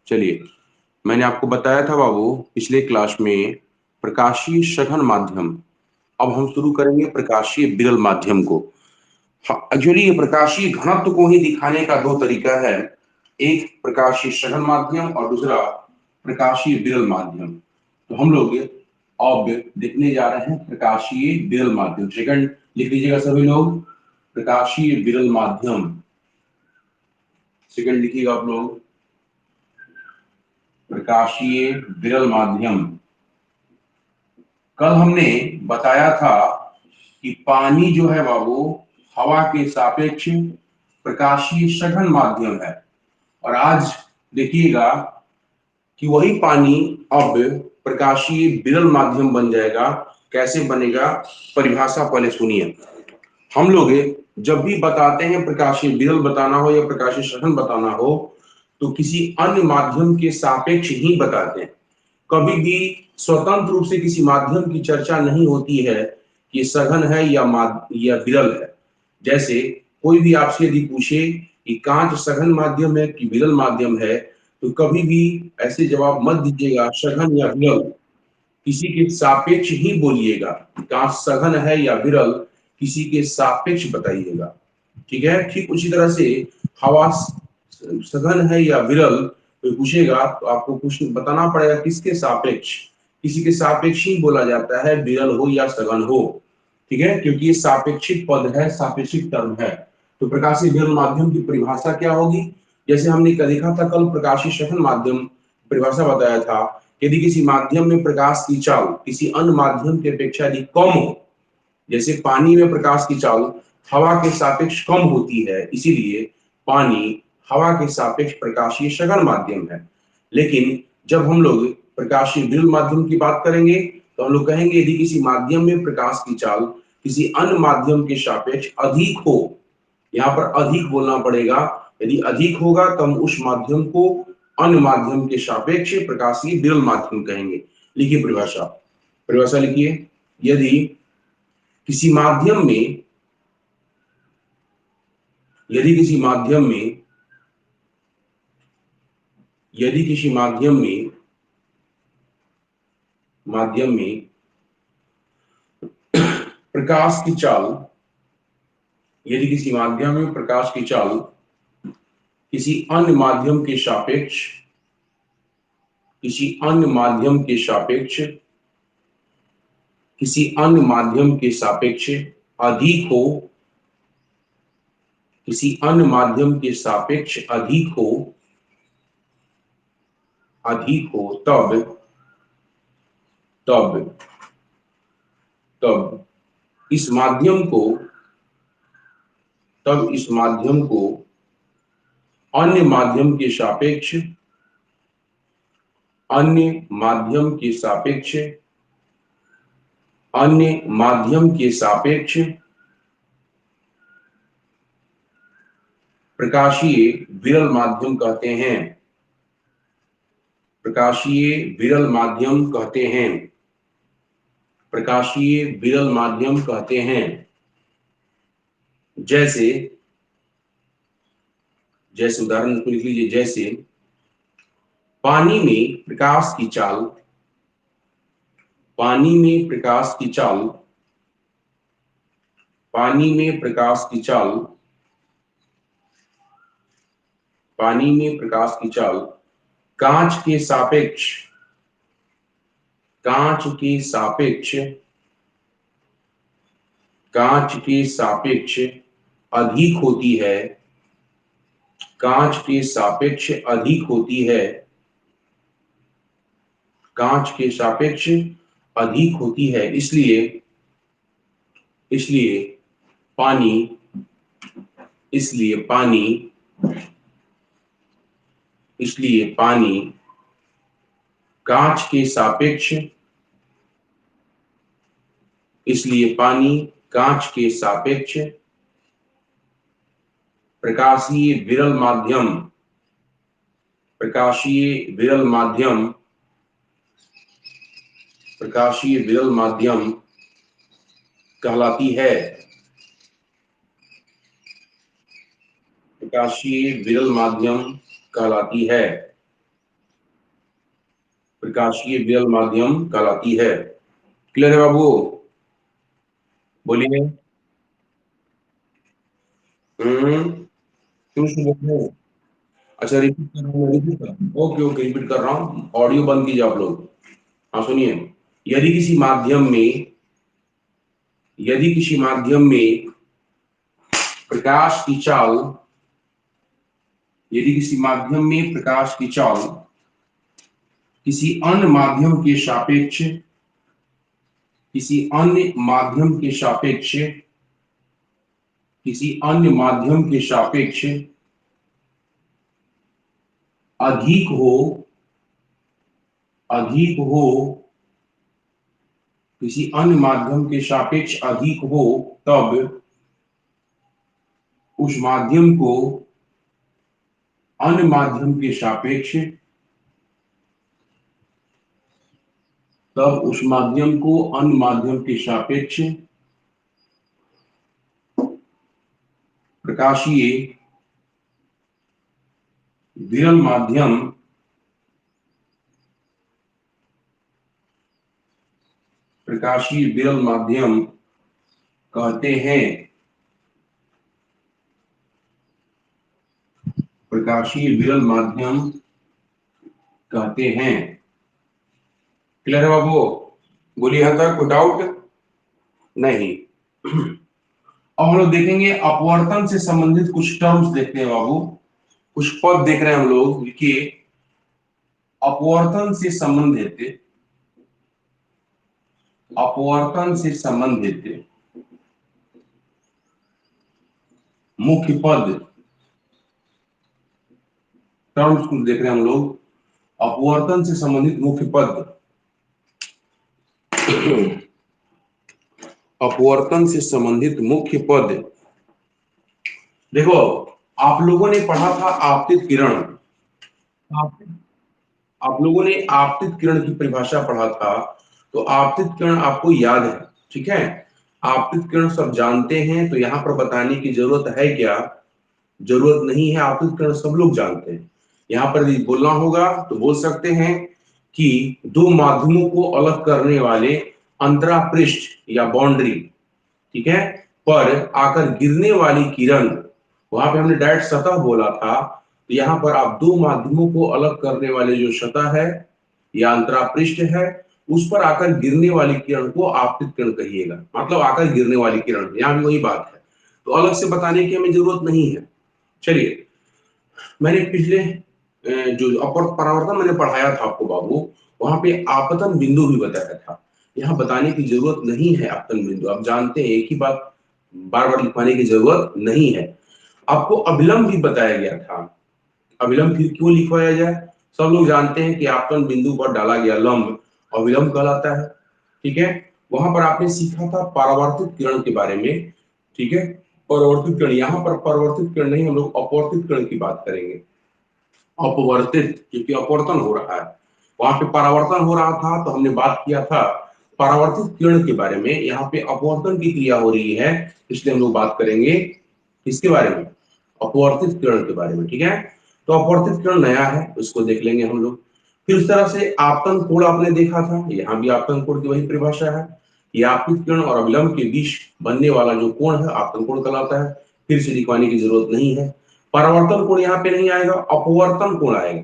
चलिए, मैंने आपको बताया था बाबू पिछले क्लास में प्रकाशीय सघन माध्यम। अब हम शुरू करेंगे प्रकाशीय विरल माध्यम को। एक्चुअली ये प्रकाशीय घनत्व को ही दिखाने का दो तरीका है, एक प्रकाशीय सघन माध्यम और दूसरा प्रकाशीय विरल माध्यम। तो हम लोग अब देखने जा रहे हैं प्रकाशीय विरल माध्यम। सेकंड लिख लीजिएगा सभी लोग, प्रकाशीय विरल माध्यम। सेकंड लिखिएगा आप लोग, प्रकाशीय विरल माध्यम। कल हमने बताया था कि पानी जो है बाबू हवा के सापेक्ष प्रकाशीय सघन माध्यम है, और आज देखिएगा कि वही पानी अब प्रकाशीय विरल माध्यम बन जाएगा। कैसे बनेगा, परिभाषा पहले सुनिए। हम लोग जब भी बताते हैं प्रकाशीय विरल बताना हो या प्रकाशीय सघन बताना हो तो किसी अन्य माध्यम के सापेक्ष ही बताते हैं। कभी भी स्वतंत्र रूप से किसी माध्यम की चर्चा नहीं होती है कि सघन है या विरल है। जैसे कोई भी आपसे यदि पूछे कि कांच सघन माध्यम है कि विरल माध्यम है, तो कभी भी ऐसे जवाब मत दीजिएगा सघन या विरल, किसी के सापेक्ष ही बोलिएगा। कांच सघन है या विरल, किसी के सापेक्ष बताइएगा। ठीक है, ठीक उसी तरह से हवा सघन है या विरल, कोई पूछेगा तो आपको कुछ बताना पड़ेगा किसके सापेक्ष। किसी के सापेक्ष ही बोला जाता है, विरल हो या सघन हो। ठीक है, क्योंकि ये सापेक्षिक पद है, सापेक्षिक टर्म है। तो प्रकाशीय विरल माध्यम की परिभाषा क्या होगी, जैसे हमने देखा था कल प्रकाशीय सघन माध्यम परिभाषा बताया था। यदि किसी माध्यम में प्रकाश की चाल किसी अन्य माध्यम की अपेक्षा यदि कम हो, जैसे पानी में प्रकाश की चाल हवा के सापेक्ष कम होती है, इसीलिए पानी हवा के सापेक्ष प्रकाशीय सघन माध्यम है। लेकिन जब हम लोग प्रकाशीय विरल माध्यम की बात करेंगे तो हम लोग कहेंगे यदि किसी माध्यम में प्रकाश की चाल किसी अन्य माध्यम के सापेक्ष अधिक हो, यहाँ पर अधिक बोलना पड़ेगा। यदि अधिक होगा तो हम उस माध्यम को अन्य माध्यम के सापेक्ष प्रकाशीय विरल माध्यम कहेंगे। लिखिए परिभाषा, परिभाषा लिखिए। यदि किसी माध्यम में यदि किसी माध्यम में यदि किसी माध्यम में प्रकाश की चाल यदि किसी माध्यम में प्रकाश की चाल किसी अन्य माध्यम के सापेक्ष किसी अन्य माध्यम के सापेक्ष किसी अन्य माध्यम के सापेक्ष अधिक हो किसी अन्य माध्यम के सापेक्ष अधिक हो तब तब इस माध्यम को अन्य माध्यम के सापेक्ष प्रकाशीय विरल माध्यम कहते हैं। प्रकाशीय विरल माध्यम कहते हैं। जैसे उदाहरण को लिख लीजिए। जैसे पानी में प्रकाश की चाल पानी में प्रकाश की चाल कांच के सापेक्ष अधिक होती है। कांच के सापेक्ष अधिक होती है, इसलिए पानी कांच के सापेक्ष प्रकाशीय विरल माध्यम कहलाती है। प्रकाशीय विरल माध्यम कहलाती है। प्रकाशीय विरल माध्यम कहलाती है। क्लियर है बाबू? बोलिए। क्यों से बोल रहे हो? अच्छा रिपीट कर रहा हूँ, रिपीट कर रहा हूँ। ओके ओके, रिपीट कर रहा हूँ, ऑडियो बंद कीजिए आप लोग। हाँ सुनिए, यदि किसी माध्यम में यदि किसी माध्यम में प्रकाश की चाल यदि किसी माध्यम में प्रकाश की चाल किसी अन्य माध्यम के सापेक्ष किसी अन्य माध्यम के सापेक्ष किसी अन्य माध्यम के सापेक्ष अधिक हो अधिक हो किसी अन्य माध्यम के सापेक्ष अधिक हो, तब उस माध्यम को अन्य माध्यम के सापेक्ष तब उस माध्यम को अन्य माध्यम के सापेक्ष प्रकाशीय विरल माध्यम प्रकाशीय विरल माध्यम कहते हैं। प्रकाशीय विरल माध्यम कहते हैं। क्लियर है बाबू? बोलिए, यहां तक कोई डाउट नहीं? अब हम लोग देखेंगे अपवर्तन से संबंधित कुछ टर्म्स देखते हैं बाबू, कुछ पद देख रहे हैं हम लोग। देखिए, अपवर्तन से संबंधित मुख्य पद टर्म्स को देख रहे हैं हम लोग। अपवर्तन से संबंधित मुख्य पद अपवर्तन से संबंधित मुख्य पद। देखो, आप लोगों ने पढ़ा था आपतित किरण। आप लोगों ने आपतित किरण की परिभाषा पढ़ा था, तो आपतित किरण आपको याद है, ठीक है? आपतित किरण सब जानते हैं, तो यहाँ पर बताने की जरूरत है क्या? जरूरत नहीं है, आपतित किरण सब लोग जानते हैं। यहाँ पर भी बोलना होगा तो बोल सकते हैं कि दो माध्यमों को अलग करने वाले अंतरापृष्ठ या बाउंड्री, ठीक है, पर आकर गिरने वाली किरण, वहां पे हमने डायरेक्ट सतह बोला था, तो यहाँ पर आप दो माध्यमों को अलग करने वाले जो सतह है या अंतरापृष्ठ है, उस पर आकर गिरने वाली किरण को आपतित किरण कहिएगा। मतलब आकर गिरने वाली किरण, यहाँ भी वही बात है, तो अलग से बताने की हमें जरूरत नहीं है। चलिए, मैंने पिछले जो अपर परावर्तन मैंने पढ़ाया था आपको बाबू, वहां पे आपतन बिंदु भी बताया था। यहाँ बताने की जरूरत नहीं है आपतन बिंदु, आप जानते हैं, एक ही बात बार बार लिखवाने की जरूरत नहीं है। आपको अभिलंब भी बताया गया था। अभिलंब फिर क्यों लिखवाया जाए? सब लोग जानते हैं कि आपतन बिंदु पर डाला गया लंब अभिलंब कहलाता है, ठीक है? वहां पर आपने सीखा था परावर्तित किरण के बारे में, ठीक है? परावर्तित किरण, यहाँ पर परावर्तित किरण नहीं, हम लोग अपवर्तित किरण की बात करेंगे। अपवर्तित, क्योंकि अपवर्तन हो रहा है, वहां पे परावर्तन हो रहा था, तो हमने बात किया था परावर्तित किरण के बारे में। यहाँ पे अपवर्तन की क्रिया हो रही है, इसलिए हम लोग बात करेंगे इसके बारे में, अपवर्तित किरण के बारे में, ठीक है? तो अपवर्तित किरण नया है, उसको देख लेंगे हम लोग। फिर उस तरह से आपतन कोण आपने देखा था, यहाँ भी आपतन कोण की वही परिभाषा है। ये आपतित किरण और अभिलंब के बीच बनने वाला जो कोण है आपतन कोण कहलाता है, फिर से लिखवाने की जरूरत नहीं है। परावर्तन कोण यहाँ पे नहीं आएगा, अपवर्तन कोण आएगा,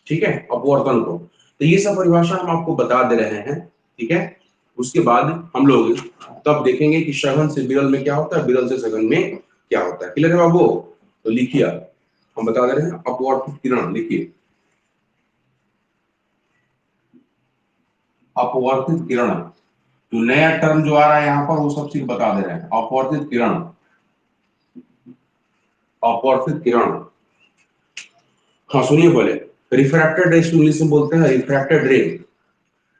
ठीक है? अपवर्तन कोण, तो ये सब परिभाषा हम आपको बता दे रहे हैं, ठीक है? उसके बाद हम लोग तब देखेंगे कि सघन से विरल में क्या होता है, विरल से सघन में क्या होता है। क्लियर है बाबू? तो लिखिए, हम बता दे रहे हैं अपवर्तित किरण, लिखिए अपवर्तित किरण। तो नया टर्म जो आ रहा है यहाँ पर वो सब चीज बता दे रहे हैं। अपवर्तित किरण, अपवर्तित किरण, हाँ सुनिए, बोले रिफ्रैक्टेड रे, इंग्लिश में बोलते हैं रिफ्रैक्टेड रे।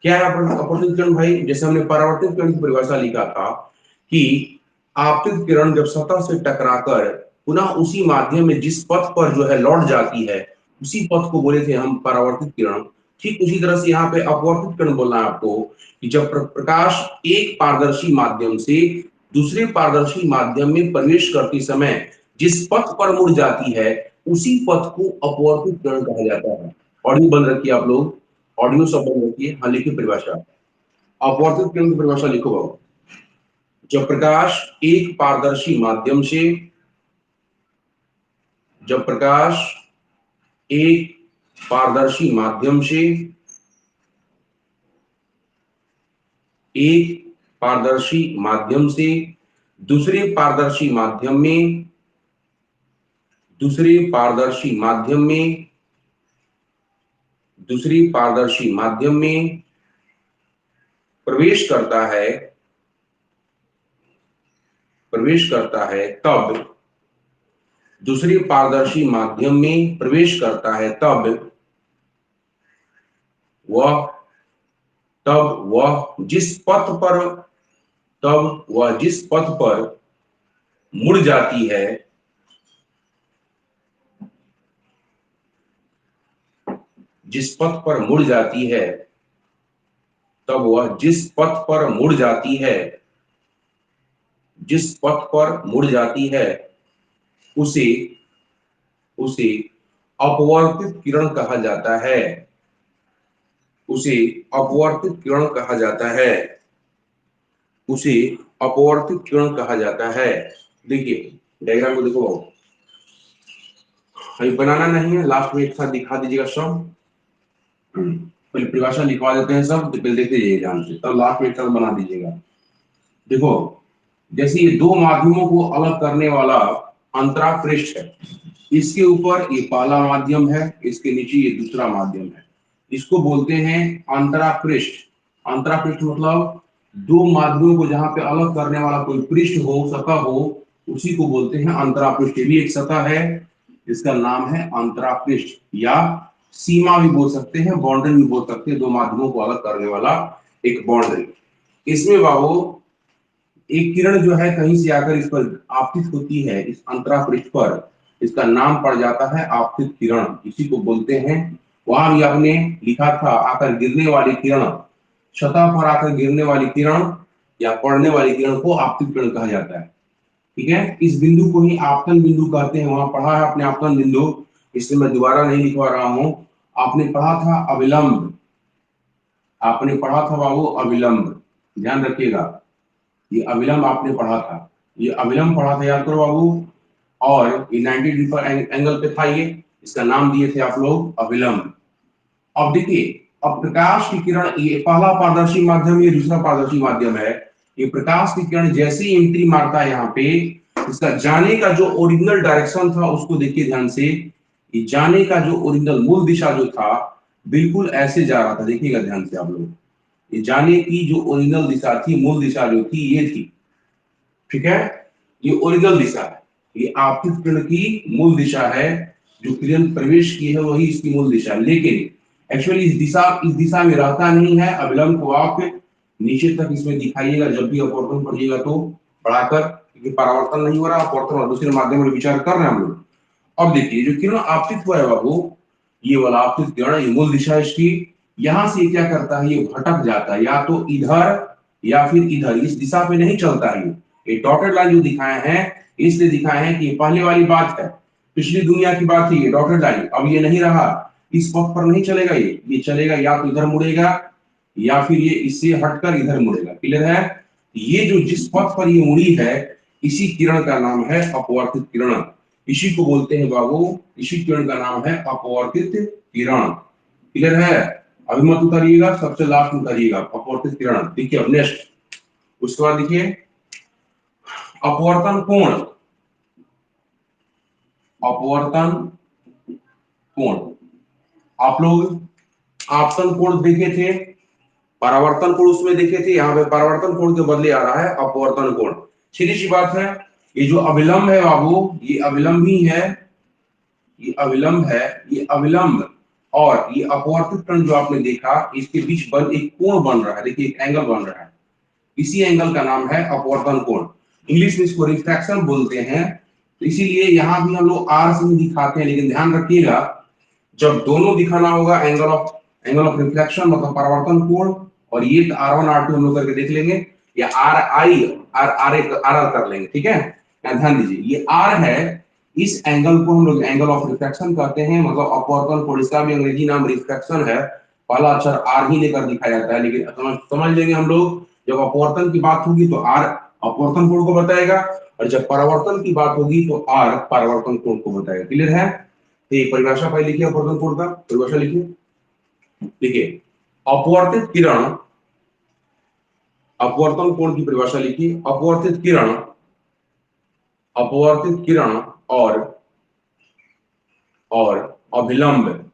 क्या है अपवर्तित किरण भाई? जैसे हमने परावर्तित किरण की परिभाषा लिखा था कि आपतित किरण जब सतह से टकराकर पुनः उसी माध्यम में जिस पथ पर जो है लौट जाती है, उसी पथ को बोले थे हम परावर्तित किरण। ठीक उसी तरह से यहाँ पे अपवर्तित किरण बोलना है आपको कि जब प्रकाश एक पारदर्शी माध्यम से दूसरे पारदर्शी माध्यम में प्रवेश करते समय जिस पथ पर मुड़ जाती है, उसी पथ को अपवर्तित किरण कहा जाता है। ऑडियो बंद रखिए आप लोग। ऑडियो सब बंद रखिए। हाँ, लिखिए परिभाषा। अपवर्तित किरण की परिभाषा लिखो बाबू। जब प्रकाश एक पारदर्शी माध्यम से, जब प्रकाश एक पारदर्शी माध्यम से, एक पारदर्शी माध्यम से दूसरे पारदर्शी माध्यम में, दूसरे पारदर्शी माध्यम में, दूसरी पारदर्शी माध्यम में प्रवेश करता है, प्रवेश करता है, तब दूसरे पारदर्शी माध्यम में प्रवेश करता है, वह तब वह जिस पथ पर, तब वह जिस पथ पर मुड़ जाती है, जिस पथ पर मुड़ जाती है, तब वह जिस पथ पर मुड़ जाती है, जिस पथ पर मुड़ जाती है, उसे उसे अपवर्तित किरण कहा जाता है, उसे अपवर्तित किरण कहा जाता है, उसे अपवर्तित किरण कहा जाता है। देखिए डायग्राम को देखो, अभी बनाना नहीं है, लास्ट में एक साथ दिखा दीजिएगा सब। पहले परिभाषा लिखवा देते हैं सब, तो पहले देखते जाइए ध्यान से, तब लास्ट में एक साथ बना दीजिएगा। देखो, जैसे ये दो माध्यमों को अलग करने वाला अंतरापृष्ठ है, इसके ऊपर ये पहला माध्यम है, इसके नीचे ये दूसरा माध्यम है, इसको बोलते हैं अंतरापृष्ठ। अंतरापृष्ठ मतलब दो माध्यमों को जहां पे अलग करने वाला कोई पृष्ठ हो, सतह हो, उसी को बोलते हैं अंतरापृष्ठ। ये भी एक सतह है, इसका नाम है अंतरापृष्ठ, या सीमा भी बोल सकते हैं, बाउंड्री भी बोल सकते हैं, दो माध्यमों को अलग करने वाला एक बाउंड्री। इसमें बाबू एक किरण जो है कहीं से आकर इस पर आपतित होती है, इस अंतरापृष्ठ पर, इसका नाम पड़ जाता है आपतित किरण, इसी को बोलते हैं। वहां भी आपने लिखा था आकर गिरने वाली किरण, सतह पर आकर गिरने वाली किरण या पड़ने वाली किरण को आपतित किरण कहा जाता है। ठीक है, इस बिंदु को ही आपतन बिंदु कहते हैं, वहां पढ़ा है आपने आपतन बिंदु, इसलिए मैं दोबारा नहीं लिखवा रहा हूं। आपने पढ़ा था अविलंब, आपने पढ़ा था बाबू अविलंब, ध्यान रखिएगा, ये अविलंब आपने पढ़ा था, ये अविलंब पढ़ा था, याद करो बाबू। और ये 90 डिग्री पर एंगल पे था, ये इसका नाम दिए थे आप लोग अविलंब। अब देखिए, अब प्रकाश की किरण, ये पहला पारदर्शी माध्यम, ये दूसरा पारदर्शी माध्यम है, ये प्रकाश की किरण जैसे ही एंट्री मारता है यहाँ पे, इसका जाने का जो ओरिजिनल डायरेक्शन था उसको देखिए ध्यान से। ये जाने का जो ओरिजिनल मूल दिशा जो था, बिल्कुल ऐसे जा रहा था, देखिएगा ध्यान से आप लोग। ये जाने की जो ओरिजिनल दिशा थी, मूल दिशा जो थी, ये थी। ठीक है, ये ओरिजिनल दिशा है, ये आपतित किरण की मूल दिशा है, जो किरण प्रवेश की है वही इसकी मूल दिशा है। लेकिन एक्चुअली इस दिशा में रहता नहीं है, अविलंब को आप नीचे तक इसमें दिखाइएगा, जब भी अपवर्तन पढ़िएगा तो बढ़ाकर, क्योंकि परावर्तन नहीं हो रहा, अपवर्तन और दूसरे माध्यम में विचार कर रहे हैं हम लोग। अब देखिए, जो किरण आपतित हुआ है बाबू, ये वाला आपतित किरण, ये मूल दिशा है इसकी, यहां से क्या करता है, ये भटक जाता है, या तो इधर या फिर इधर, इस दिशा पे नहीं चलता है। ये डॉटेड लाइन जो दिखाए हैं, इसलिए दिखाए हैं कि पहले वाली बात है, पिछली दुनिया की बात है, ये डॉटेड लाइन अब ये नहीं रहा, इस पथ पर नहीं चलेगा, ये चलेगा या तो इधर मुड़ेगा या फिर ये इससे हटकर इधर मुड़ेगा। क्लियर है? ये जो जिस पथ पर ये मुड़ी है, इसी किरण का नाम है अपवर्तित किरण, इसी को बोलते हैं बाबू, इसी किरण का नाम है अपवर्तित किरण। क्लियर है? अभी मत उतारिएगा, सबसे लास्ट में उतारिएगा अपवर्तित किरण। देखिए अब नेक्स्ट, उसके बाद देखिए अपवर्तन कोण, अपवर्तन कोण, आप लोग आपतन कोण देखे थे, परावर्तन कोण उसमें देखे थे, यहाँ पे परावर्तन कोण के बदले आ रहा है अपवर्तन कोण। सीधी सी बात है, ये जो अविलंब है बाबू, ये अविलंब ही है, ये अविलंब है, ये अविलंब और ये अपवर्तित किरण जो आपने देखा, इसके बीच बन एक कोण बन रहा है, देखिए एक एंगल बन रहा है, इसी एंगल का नाम है अपवर्तन कोण। इंग्लिश में इसको रिफ्रैक्शन बोलते हैं, तो इसीलिए यहां भी हम लोग आर से दिखाते हैं, लेकिन ध्यान रखिएगा जब दोनों दिखाना होगा, एंगल ऑफ रिफ्लेक्शन मतलब परावर्तन कोण, और ये R1 R2 हम लोग करके देख लेंगे, या आर कर लेंगे। ठीक है, ध्यान दीजिए, ये आर है, इस एंगल को हम लोग एंगल ऑफ रिफ्लेक्शन कहते हैं, मतलब अपवर्तन कोण, इसका भी अंग्रेजी नाम रिफ्रैक्शन है, पहला अक्षर आर ही लेकर दिखाया जाता है, लेकिन समझ लेंगे हम लोग, जब अपवर्तन की बात होगी तो आर अपवर्तन कोण को बताएगा, और जब परावर्तन की बात होगी तो आर परावर्तन कोण को बताएगा। क्लियर है? तो ये परिभाषा पहले लिखिए, अपवर्तन कोण का परिभाषा लिखिए। देखिए, अपवर्तित किरण, अपवर्तन कोण की परिभाषा लिखिए। अपवर्तित किरण, अपवर्तित किरण और अभिलंब,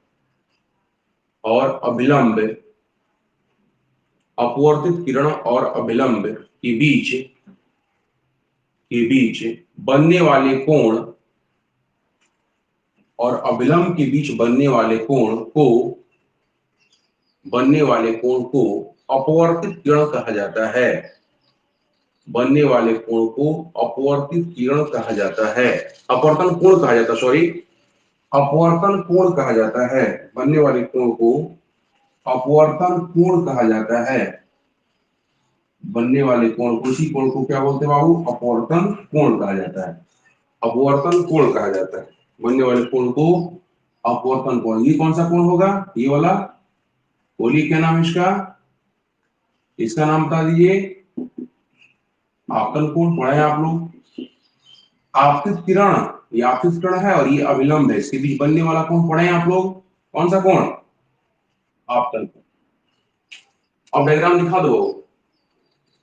और अभिलंब, अपवर्तित किरण और अभिलंब के बीच बनने वाले कोण, और अभिलंब के बीच बनने वाले कोण को अपवर्तित किरण कहा जाता है। बनने वाले कोण को अपवर्तित किरण कहा जाता है, अपवर्तन कोण कहा जाता है, सॉरी, अपवर्तन कोण कहा जाता है। बनने वाले कोण को अपवर्तन कोण कहा जाता है। बनने वाले कोण को, उसी कोण को क्या बोलते हैं बाबू? अपवर्तन कोण कहा जाता है। अपवर्तन कोण कहा जाता है बनने वाले कोण को अपवर्तन कोण। ये कौन सा कोण होगा? ये वाला, बोलिए क्या नाम है इसका? इसका नाम बता दीजिए। आपतन कोण पढ़ा है आप लोग। आपतित किरण, ये आपतित किरण है और ये अभिलंब है, इसके बीच बनने वाला कोण पढ़े हैं आप लोग। कौन सा कोण? आपतन कोण। अब डायग्राम दिखा दो,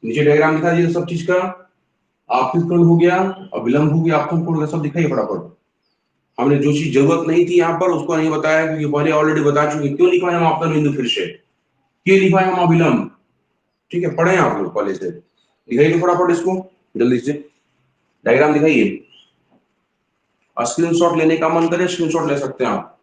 नीचे डायग्राम दिखा दीजिए सब चीज का। आपतित कोण हो गया, अभिलंब हो गया, आपतन कोण, सब दिखाइए फटाफट। हमने जो चीज जरूरत नहीं थी यहाँ पर उसको नहीं बताया, क्योंकि पहले ऑलरेडी बता चुके। क्यों लिखवाए हम आपतन बिंदु फिर से? क्यों लिखवाए हम अभिलंब? ठीक है, पढ़े आप लोग पहले से। दिखाइए फटाफट इसको जल्दी से, डायग्राम दिखाइए। स्क्रीनशॉट लेने का मन करे स्क्रीनशॉट ले सकते हैं आप।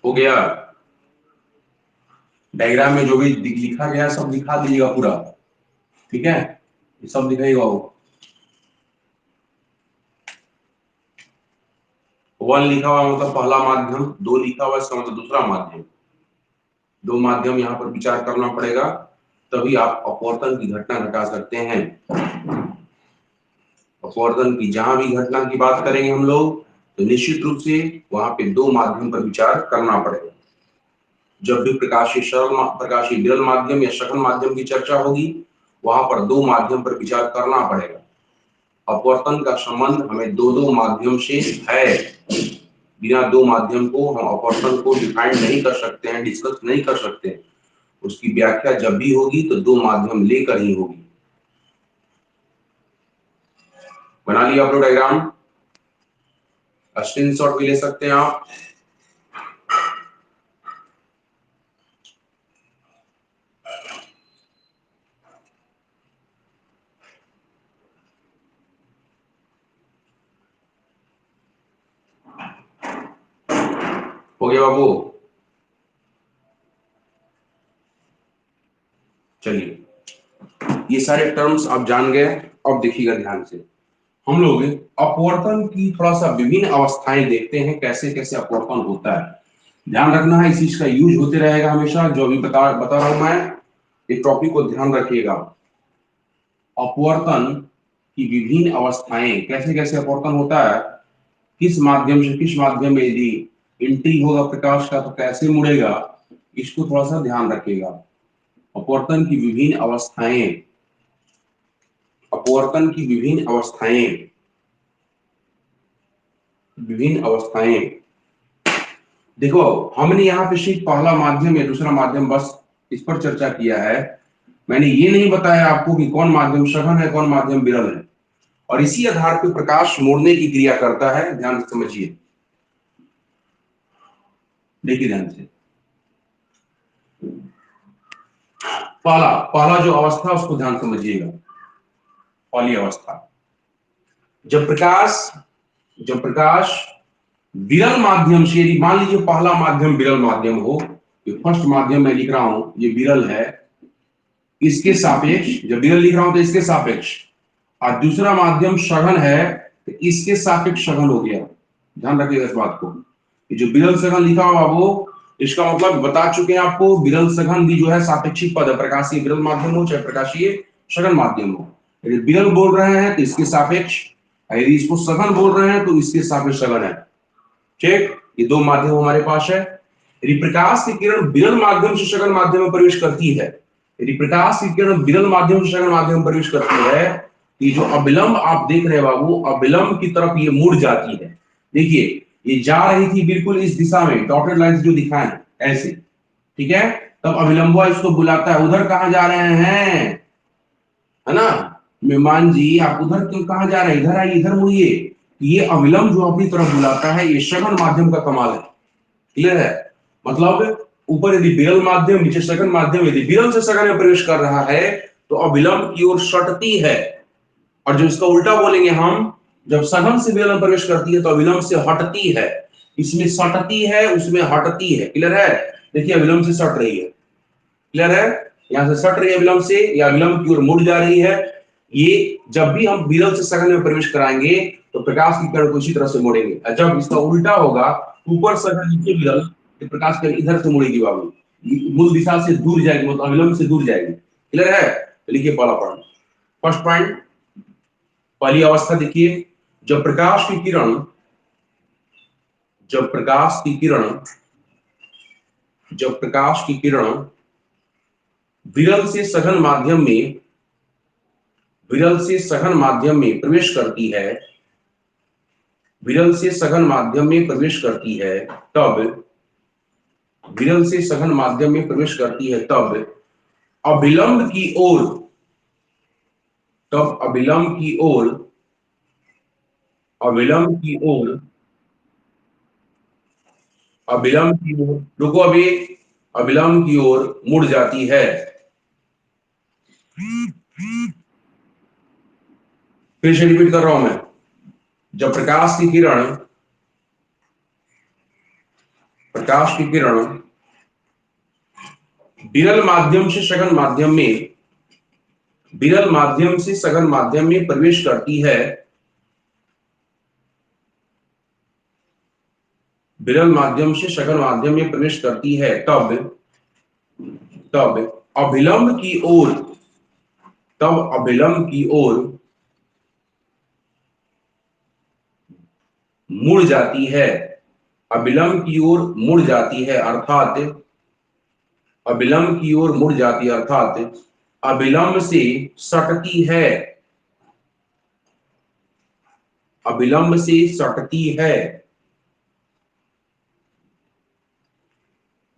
हो गया? डायग्राम में जो भी लिखा गया सब दिखा दीजिएगा पूरा, ठीक है? ये सब दिखाइएगा वो। 1 लिखा हुआ मतलब पहला माध्यम, 2 लिखा हुआ इसका मतलब दूसरा माध्यम। 2 माध्यम यहाँ पर विचार करना पड़ेगा, तभी आप अपवर्तन की घटना घटा सकते हैं। अपवर्तन की जहां भी घटना की बात करेंगे हम लोग, तो निश्चित रूप से वहां पे 2 माध्यम पर विचार करना पड़ेगा। जब भी प्रकाशीय विरल माध्यम या सघन माध्यम की चर्चा होगी, वहां पर 2 माध्यम पर विचार करना पड़ेगा। अपवर्तन का संबंध हमें दो माध्यम से है। बिना 2 माध्यम को हम अपवर्तन को डिफाइन नहीं कर सकते हैं, डिस्कस नहीं कर सकते हैं। उसकी व्याख्या जब भी होगी तो 2 माध्यम लेकर ही होगी। बना लिया आप लोग डायग्राम? स्क्रीनशॉट भी ले सकते हैं आप। हो गया बाबू? चलिए, ये सारे टर्म्स आप जान गए। अब देखिएगा ध्यान से, हम लोग अपवर्तन की थोड़ा सा विभिन्न अवस्थाएं देखते हैं, कैसे कैसे अपवर्तन होता है। ध्यान रखना है, इस चीज का यूज होते रहेगा हमेशा, जो अभी बता रहा हूं मैं, इस टॉपिक को ध्यान रखिएगा। अपवर्तन की विभिन्न अवस्थाएं, कैसे कैसे अपवर्तन होता है, किस माध्यम से किस माध्यम में यदि एंट्री होगा प्रकाश का तो कैसे मुड़ेगा, इसको थोड़ा सा ध्यान रखिएगा। अपवर्तन की विभिन्न अवस्थाएं, अपवर्तन की विभिन्न अवस्थाएं, विभिन्न अवस्थाएं। देखो, हमने यहाँ पे सिर्फ पहला माध्यम या दूसरा माध्यम बस इस पर चर्चा किया है। मैंने ये नहीं बताया आपको कि कौन माध्यम सघन है कौन माध्यम विरल है, और इसी आधार पर प्रकाश मोड़ने की क्रिया करता है। ध्यान से समझिए, देखिए ध्यान से। पहला पहला जो अवस्था उसको ध्यान समझिएगा। पहली अवस्था, जब प्रकाश जब प्रकाश विरल माध्यम से, यदि मान लीजिए पहला माध्यम विरल माध्यम हो, ये फर्स्ट माध्यम मैं लिख रहा हूं, ये विरल है, इसके सापेक्ष, जब विरल लिख रहा हूं तो इसके सापेक्ष, और दूसरा माध्यम सघन है तो इसके सापेक्ष सघन हो गया। ध्यान रखिएगा इस बात को। ये जो विरल सघन लिखा हुआ वो, इसका मतलब बता चुके हैं आपको, विरल सघन भी जो है सापेक्षिक पद है, प्रकाशीय विरल माध्यम हो चाहे प्रकाशीय सघन माध्यम हो। यदि विरल बोल रहे हैं तो इसके सापेक्ष, यदि इसको सघन बोल रहे हैं तो इसके सापेक्ष सघन है। ठीक, ये दो माध्यम हमारे पास है। यदि प्रकाश की किरण विरल माध्यम से सघन माध्यम में प्रवेश करती है, यदि प्रकाश की किरण विरल माध्यम से सघन माध्यम में प्रवेश करती है, ये जो अविलंब आप देख रहे हैं बाबू, अविलंब की तरफ ये मुड़ जाती है। देखिए ये जा रही थी बिल्कुल इस दिशा में, डॉटेड लाइन जो दिखाए ऐसे, ठीक है, तब अविलंबा इसको बुलाता है, उधर कहां जा रहे हैं, है ना, मेहमान जी आप उधर क्यों, कहां जा रहे हैं, इधर आइए, इधर मुड़िए। ये अविलंब जो अपनी तरफ बुलाता है, ये सघन माध्यम का कमाल है। क्लियर है, मतलब ऊपर यदि विरल माध्यम, नीचे सघन माध्यम, यदि विरल से सघन में प्रवेश कर रहा है तो अविलंब की ओर सटती है, और जो इसका उल्टा बोलेंगे हम, जब सघन से विरल में प्रवेश करती है तो अविलंब से हटती है। इसमें सटती है, उसमें हटती है। क्लियर है, देखिए अविलंब से सट रही है, क्लियर है, यहां से सट रही है विलंब से, या विलंब की ओर मुड़ जा रही है। ये जब भी हम विरल से सघन में प्रवेश कराएंगे तो प्रकाश की किरण को इसी तरह से मोड़ेंगे, और जब इसका उल्टा होगा, ऊपर सघन नीचे विरल, तो प्रकाश की किरण इधर से मुड़ेगी बाबू, मूल दिशा से दूर जाएगी, मतलब अविलंब से दूर जाएगी। क्लियर है, तो लिखिए पहला पॉइंट। फर्स्ट पॉइंट, पहली अवस्था देखिए, जब प्रकाश की किरण, जब प्रकाश की किरण, जब प्रकाश की किरण विरल से सघन माध्यम में, विरल से सघन माध्यम में प्रवेश करती है, विरल से सघन माध्यम में प्रवेश करती है, तब विरल से सघन माध्यम में प्रवेश करती है, तब अविलंब की ओर, तब अविलंब की ओर, अविलंब की ओर, अविलंब की ओर, रुको अभी, अविलंब की ओर मुड़ जाती है। फिर से रिपीट कर रहा हूं मैं, जब प्रकाश की किरण, प्रकाश की किरण विरल माध्यम से सघन माध्यम में, विरल माध्यम से सघन माध्यम में प्रवेश करती है, विरल माध्यम से सघन माध्यम में प्रवेश करती है, तब, तब अविलंब की ओर, तब अविलंब की ओर मुड़ जाती है, अविलंब की ओर मुड़ जाती है, अर्थात अविलंब की ओर मुड़ जाती है, अर्थात अविलंब से सटती है, अविलंब से सटती है,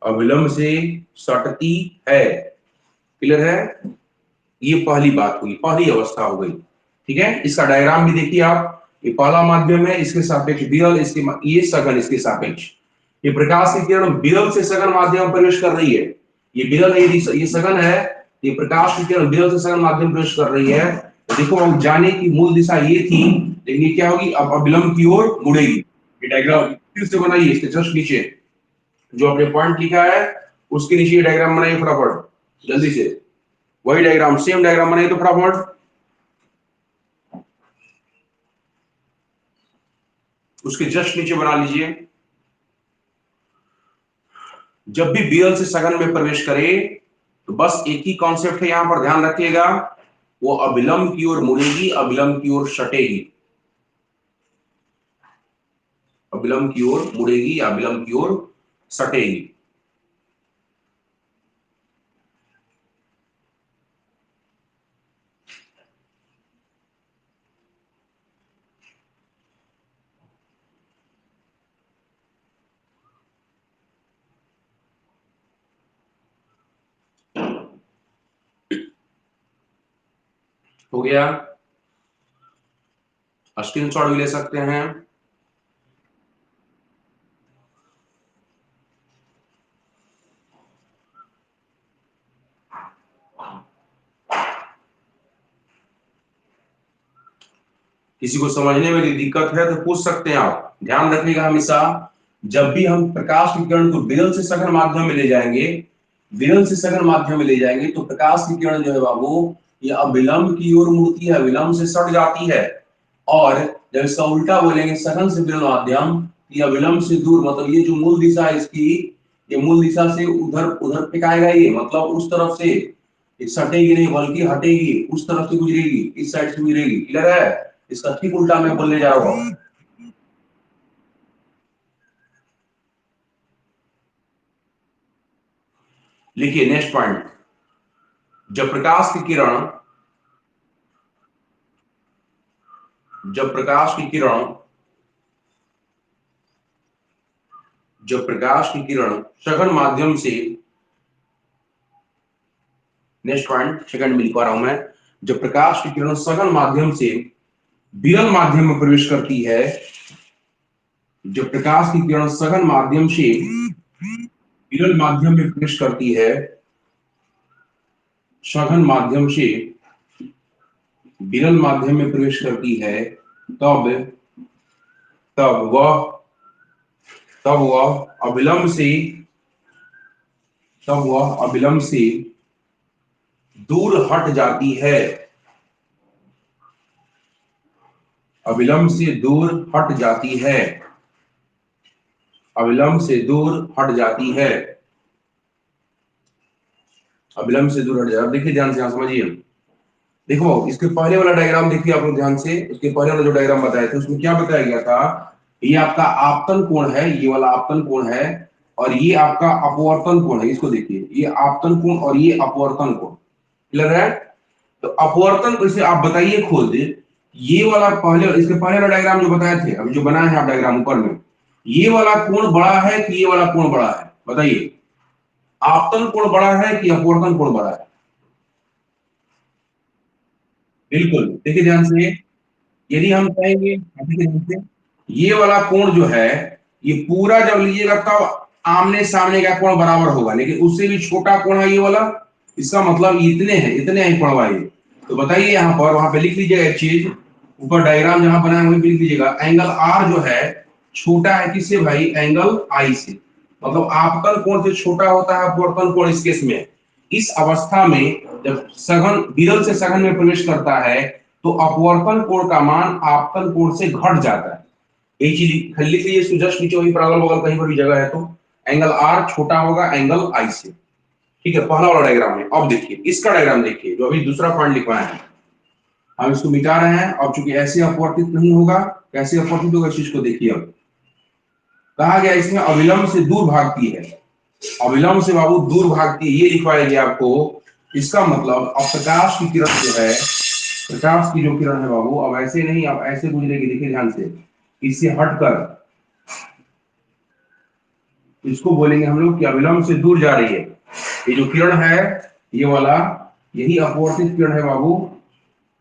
अविलंब से सटती है। क्लियर है, ये पहली बात हुई, पहली अवस्था हो गई। ठीक है, इसका डायग्राम भी देखिए आप, ये पहला माध्यम है, इसके सापेक्ष विरल, इसके ये सघन, इसके सापेक्ष, ये प्रकाश की किरण विरल से सघन माध्यम में प्रवेश कर रही है, ये विरल है, ये सघन है, ये प्रकाश की किरण विरल से सघन माध्यम में प्रवेश कर रही है। तो देखो हम जाने की मूल दिशा ये थी, लेकिन ये क्या होगी, अब अविलंब की ओर मुड़ेगी। ये डायग्राम फिर से बनाइए, इसके जस्ट नीचे जो आपने पॉइंट लिखा है उसके नीचे ये डायग्राम बनाइए फटाफट जल्दी से, वही डायग्राम, सेम डायग्राम बनाइए तो फटाफट, उसके जस्ट नीचे बना लीजिए। जब भी विरल से सघन में प्रवेश करे तो बस एक ही कॉन्सेप्ट है, यहां पर ध्यान रखिएगा, वो अविलंब की ओर मुड़ेगी, अविलंब की ओर सटेगी, अविलंब की ओर मुड़ेगी, अविलंब की ओर सटेगी। हो गया, स्क्रीनशॉट भी ले सकते हैं। किसी को समझने में दिक्कत है तो पूछ सकते हैं आप। ध्यान रखिएगा हमेशा, जब भी हम प्रकाश की किरण को विरल से सघन माध्यम में ले जाएंगे, विरल से सघन माध्यम में ले जाएंगे, तो प्रकाश की किरण जो है बाबू ये अविलंब की ओर मुड़ती है, विलंब से सट जाती है। और जब इसका उल्टा बोलेंगे सघन से विरल माध्यम, या विलंब से दूर, मतलब ये जो मूल दिशा है इसकी, ये मूल दिशा से उधर उधर फेंकाएगा, ये मतलब उस तरफ से ये सटेगी नहीं बल्कि हटेगी, उस तरफ से गुजरेगी, इस साइड से गुजरेगी। क्लियर है? इसका ठीक उल्टा मैं बोलने जा रहा हूं। लिखिए नेक्स्ट पॉइंट, जब प्रकाश की किरण, जब प्रकाश की किरण, जब प्रकाश की किरण सघन माध्यम से, नेक्स्ट पॉइंट सेकंड में लिखवा रहा हूं मैं, जब प्रकाश की किरण सघन माध्यम से विरल माध्यम में प्रवेश करती है, जब प्रकाश की किरण सघन माध्यम से विरल माध्यम में प्रवेश करती है, सघन माध्यम से विरल माध्यम में प्रवेश करती है, तब तब वह तब वह अविलंब से तब वह अविलंब से दूर हट जाती है, अविलंब से दूर हट जाती है, अविलंब से दूर हट जाती है, अविलंब से दूर हट जाती है। देखिए ध्यान से, समझिए। देखो इसके पहले वाला डायग्राम देखिए आप लोग ध्यान से, उसके पहले वाला जो डायग्राम बताए थे उसमें क्या बताया गया था, ये आपका आपतन कोण है, ये वाला आपतन कोण है, और ये आपका अपवर्तन कोण है। इसको देखिए, ये आपतन कोण और ये अपवर्तन कोण। क्लियर है? तो अपवर्तन को इसे आप बताइए खोल दे, ये वाला पहले, इसके पहले वाला डायग्राम जो बताए थे, अभी जो बनाए हैं आप डायग्राम ऊपर में, ये वाला कोण बड़ा है कि ये वाला कोण बड़ा है? बताइए, आपतन कोण बड़ा है कि अपवर्तन कोण बड़ा है? बिल्कुल, देखिए ध्यान से, यदि हम कहेंगे, देखिए ध्यान से, ये वाला कोण जो है, ये पूरा जब लीजिएगा तब आमने सामने का कोण बराबर होगा, लेकिन उससे भी छोटा कोण है ये वाला, इसका मतलब इतने हैं कोण वाले। तो बताइए यहाँ पर, वहां पे लिख लीजिएगा एक चीज, ऊपर डायग्राम जहां बनाए वहीं पे लिख लीजिएगा, एंगल आर जो है छोटा है किससे भाई? एंगल आई से। मतलब आपतन कोण से छोटा होता है अपवर्तन कोण इस केस में। इस अवस्था में जब सघन विरल से सघन में प्रवेश करता है, तो अपवर्तन कोण का मान आपतन कोण से घट जाता है। यही चीज लिख लीजिए, इसको जस्ट नीचे वही पर अगल बगल कहीं पर भी जगह है तो एंगल आर छोटा होगा एंगल आई से। ठीक है, पहला वाला डायग्राम है। अब देखिए इसका डायग्राम देखिए, जो अभी दूसरा पॉइंट लिखवाया है, हम इसको मिटा रहे हैं। अब चूंकि ऐसे अपवर्तित नहीं होगा, कैसे अपवर्तित होगा इस चीज को देखिए। अब कहा गया इसमें अविलंब से दूर भागती है, अविलंब से बाबू दूर भागती है, ये लिखवाया गया आपको। इसका मतलब अब प्रकाश की किरण जो है, प्रकाश की जो किरण है बाबू, अब ऐसे नहीं, अब ऐसे गुजरेगी। देखिए ध्यान से, इससे हटकर, इसको बोलेंगे हम लोग कि अविलंब से दूर जा रही है। ये जो किरण है, ये वाला, यही अपवर्तित किरण है बाबू,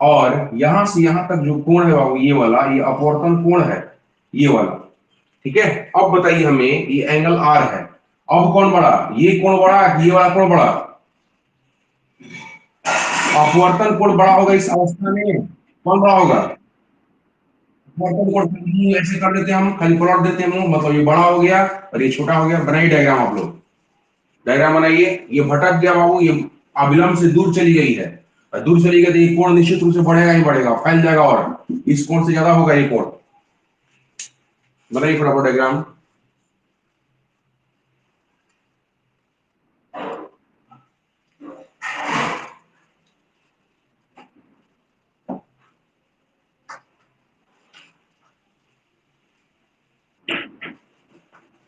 और यहां से यहां तक जो कोण है बाबू, ये वाला, ये अपवर्तन कोण है, ये वाला। ठीक है, अब बताइए हमें, ये एंगल आर है, अब कौन बड़ा? ये कोण बड़ा कि ये वाला कोण बड़ा? अपवर्तन कोण बड़ा होगा इस अवस्था में। कौन बड़ा होगा? अपवर्तन कोण। ऐसे कर देते हैं हम, खाली प्लॉट देते हैं मुंह, मतलब ये बड़ा हो गया और ये छोटा हो गया। बनाइए डायग्राम आप लोग, डायग्राम बनाइए। ये भटक गया बाबू, ये अविलंब से दूर चली गई है, और दूर चली गई तो ये कोण निश्चित रूप से बढ़ेगा ही बढ़ेगा, फैल जाएगा, और इस कोण से ज्यादा होगा ये कोण। बनाइए फटाफट डायग्राम।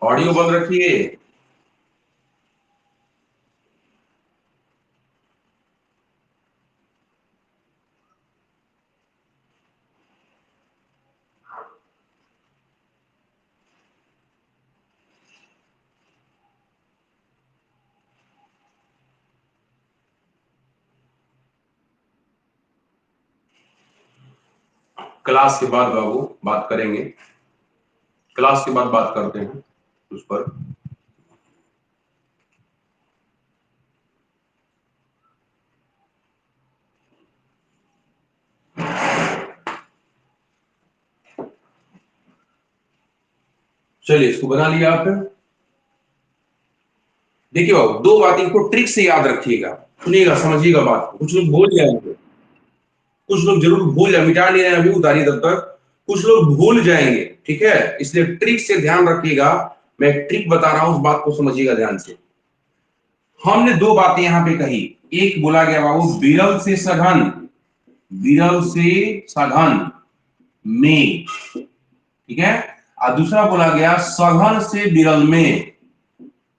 ऑडियो बंद रखिए। क्लास के बाद बाबू बात करेंगे, क्लास के बाद बात करते हैं उस पर। चलिए इसको बना लिया आप। देखिए बाबू, दो बातें को ट्रिक से याद रखिएगा, सुनिएगा, समझिएगा बात को। कुछ लोग भूल जाएंगे, कुछ लोग जरूर भूल जाए, मिटा नहीं रहे अभी, उतारिए तब तक। कुछ लोग भूल जाएंगे, ठीक है, इसलिए ट्रिक से ध्यान रखिएगा। मैं ट्रिक बता रहा हूं, उस बात को समझिएगा ध्यान से। हमने दो बातें यहां पे कही। एक बोला गया बाबू विरल से सघन, विरल से सघन में, ठीक है। और दूसरा बोला गया सघन से विरल में,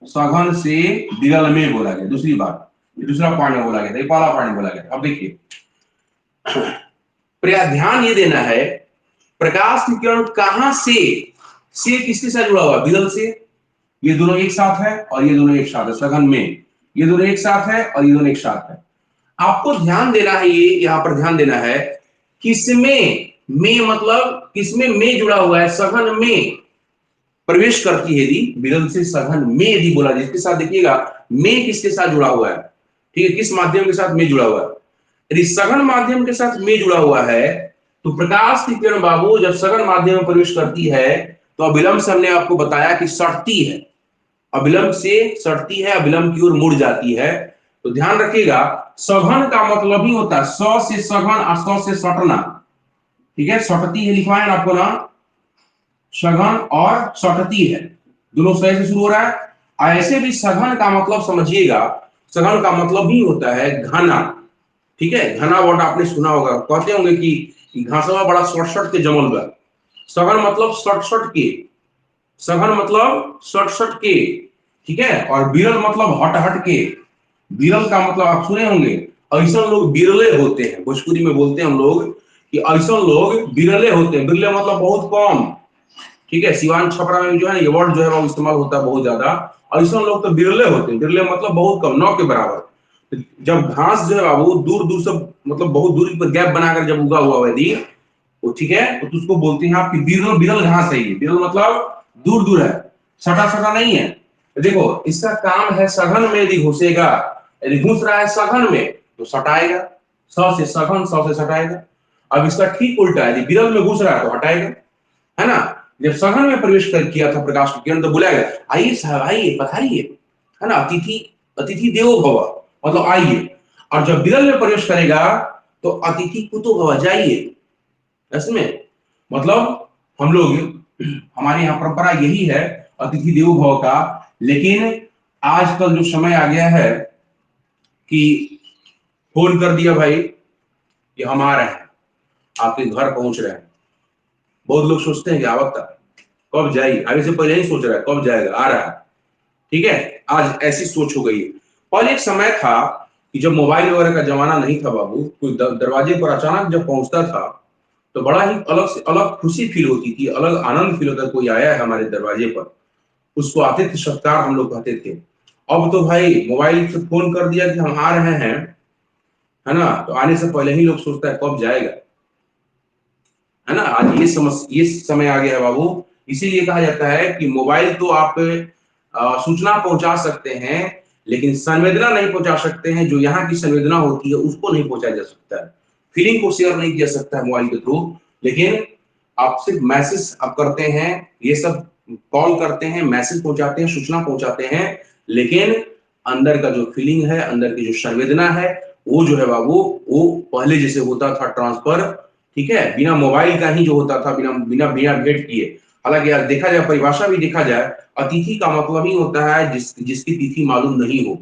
सघन से विरल में बोला गया। दूसरी बात, दूसरा पॉइंट बोला गया था, पहला पॉइंट बोला गया। अब देखिए, ध्यान ये देना है, प्रकाश की किरण कहां से किसके साथ जुड़ा हुआ है? विरल से। ये दोनों एक साथ है और ये दोनों एक साथ है सघन में, ये दोनों एक साथ है और ये दोनों एक साथ है। आपको ध्यान देना है, ये यहां पर ध्यान देना है, किसमें में, मतलब किसमें में जुड़ा हुआ है? सघन में प्रवेश करती है यदि, विरल से सघन में यदि बोला, जिसके साथ देखिएगा में किसके साथ जुड़ा हुआ है, ठीक है, किस माध्यम के साथ में जुड़ा हुआ है? यदि सघन माध्यम के साथ में जुड़ा हुआ है, तो प्रकाश की किरण बाबू जब सघन माध्यम में प्रवेश करती है तो अविलंब से हमने आपको बताया कि सटती है, अविलंब से सटती है, अविलंब की ओर मुड़ जाती है। तो ध्यान रखिएगा, सघन का मतलब ही होता है स से सघन और स से सटना, ठीक है। सटती है लिखवाए ना आपको ना, सघन और सटती है, दोनों सही से शुरू हो रहा है। ऐसे भी सघन का मतलब समझिएगा, सघन का मतलब ही होता है घना, ठीक है। घना वर्ड आपने सुना होगा, कहते होंगे कि घासवा बड़ा शॉर्ट शॉर्ट के जमल बा। सघन मतलब शॉर्ट शॉर्ट के, सघन मतलब शॉर्ट शॉर्ट के, ठीक है। और विरल मतलब हट हट के। विरल का मतलब आप सुने होंगे, ऐसा लोग बिरले होते हैं, भोजपुरी में बोलते हैं हम लोग कि ऐसा लोग बिरले होते हैं। बिरले मतलब बहुत कम, ठीक है। सिवान छपरा में जो है ये वर्ड जो है वो इस्तेमाल होता है बहुत ज्यादा। ऐसा लोग तो बिरले होते हैं, बिरले मतलब बहुत कम, नौ के बराबर। जब घास जो है बाबू दूर दूर से, मतलब बहुत दूरी पर गैप बनाकर जब उगा हुआ है यदि, वो ठीक है, तो उसको बोलते हैं आपकी बिरल, बिरल घास है ये। बिरल मतलब दूर दूर है, सटा सटा नहीं है। देखो इसका काम है सघन में यदि घुसेगा, यदि घुस रहा है सघन में तो सटाएगा, स से सघन, स से सटाएगा। अब इसका ठीक उल्टा है, यदि बिरल में घुस रहा है तो हटाएगा, है ना। जब सघन में प्रवेश कर किया था प्रकाश की किरण तो बुलाएगा, आइए साहब आइए, पधारिए, है ना। अतिथि, अतिथि देवो भव, मतलब आइए। और जब विरल में प्रवेश करेगा तो अतिथि कुतो भव, जाइए। इसमें मतलब हम लोग, हमारे यहाँ परंपरा यही है अतिथि देवो भव का। लेकिन आजकल जो समय आ गया है कि फोन कर दिया भाई कि हम आ रहे हैं, आपके घर पहुंच रहे हैं। बहुत लोग सोचते हैं कि आवत कब जाएगी, आगे से पहले ही सोच रहा है कब जाएगा, आ रहा है, ठीक है। आज ऐसी सोच हो गई है। पहले एक समय था कि जब मोबाइल वगैरह का जमाना नहीं था बाबू, कोई दरवाजे पर अचानक जब पहुंचता था तो बड़ा ही अलग से अलग खुशी फील होती थी, अलग आनंद फील होता, कोई आया है हमारे दरवाजे पर, उसको आतिथ्य सत्कार हम लोग कहते थे। अब तो भाई मोबाइल से फोन कर दिया कि हम आ रहे हैं, है ना, तो आने से पहले ही लोग सोचता है कब जाएगा, है ना। आज ये समय आ गया है बाबू। इसीलिए कहा जाता है कि मोबाइल तो आप सूचना पहुंचा सकते हैं, लेकिन संवेदना नहीं पहुंचा सकते हैं। जो यहाँ की संवेदना होती है उसको नहीं पहुंचाया जा सकता है, फीलिंग को शेयर नहीं किया सकता है मोबाइल के थ्रू। लेकिन आप सिर्फ मैसेज आप करते हैं, ये सब कॉल करते हैं, मैसेज पहुंचाते हैं, सूचना पहुंचाते हैं, लेकिन अंदर का जो फीलिंग है, अंदर की जो संवेदना है, वो जो है बाबू, वो पहले जैसे होता था ट्रांसफर, ठीक है, बिना मोबाइल का ही जो होता था, बिना बिना बिना भेंट किए। हालांकि यार देखा जाए, परिभाषा भी देखा जाए, अतिथि का मतलब ही होता है जिसकी तिथि मालूम नहीं हो,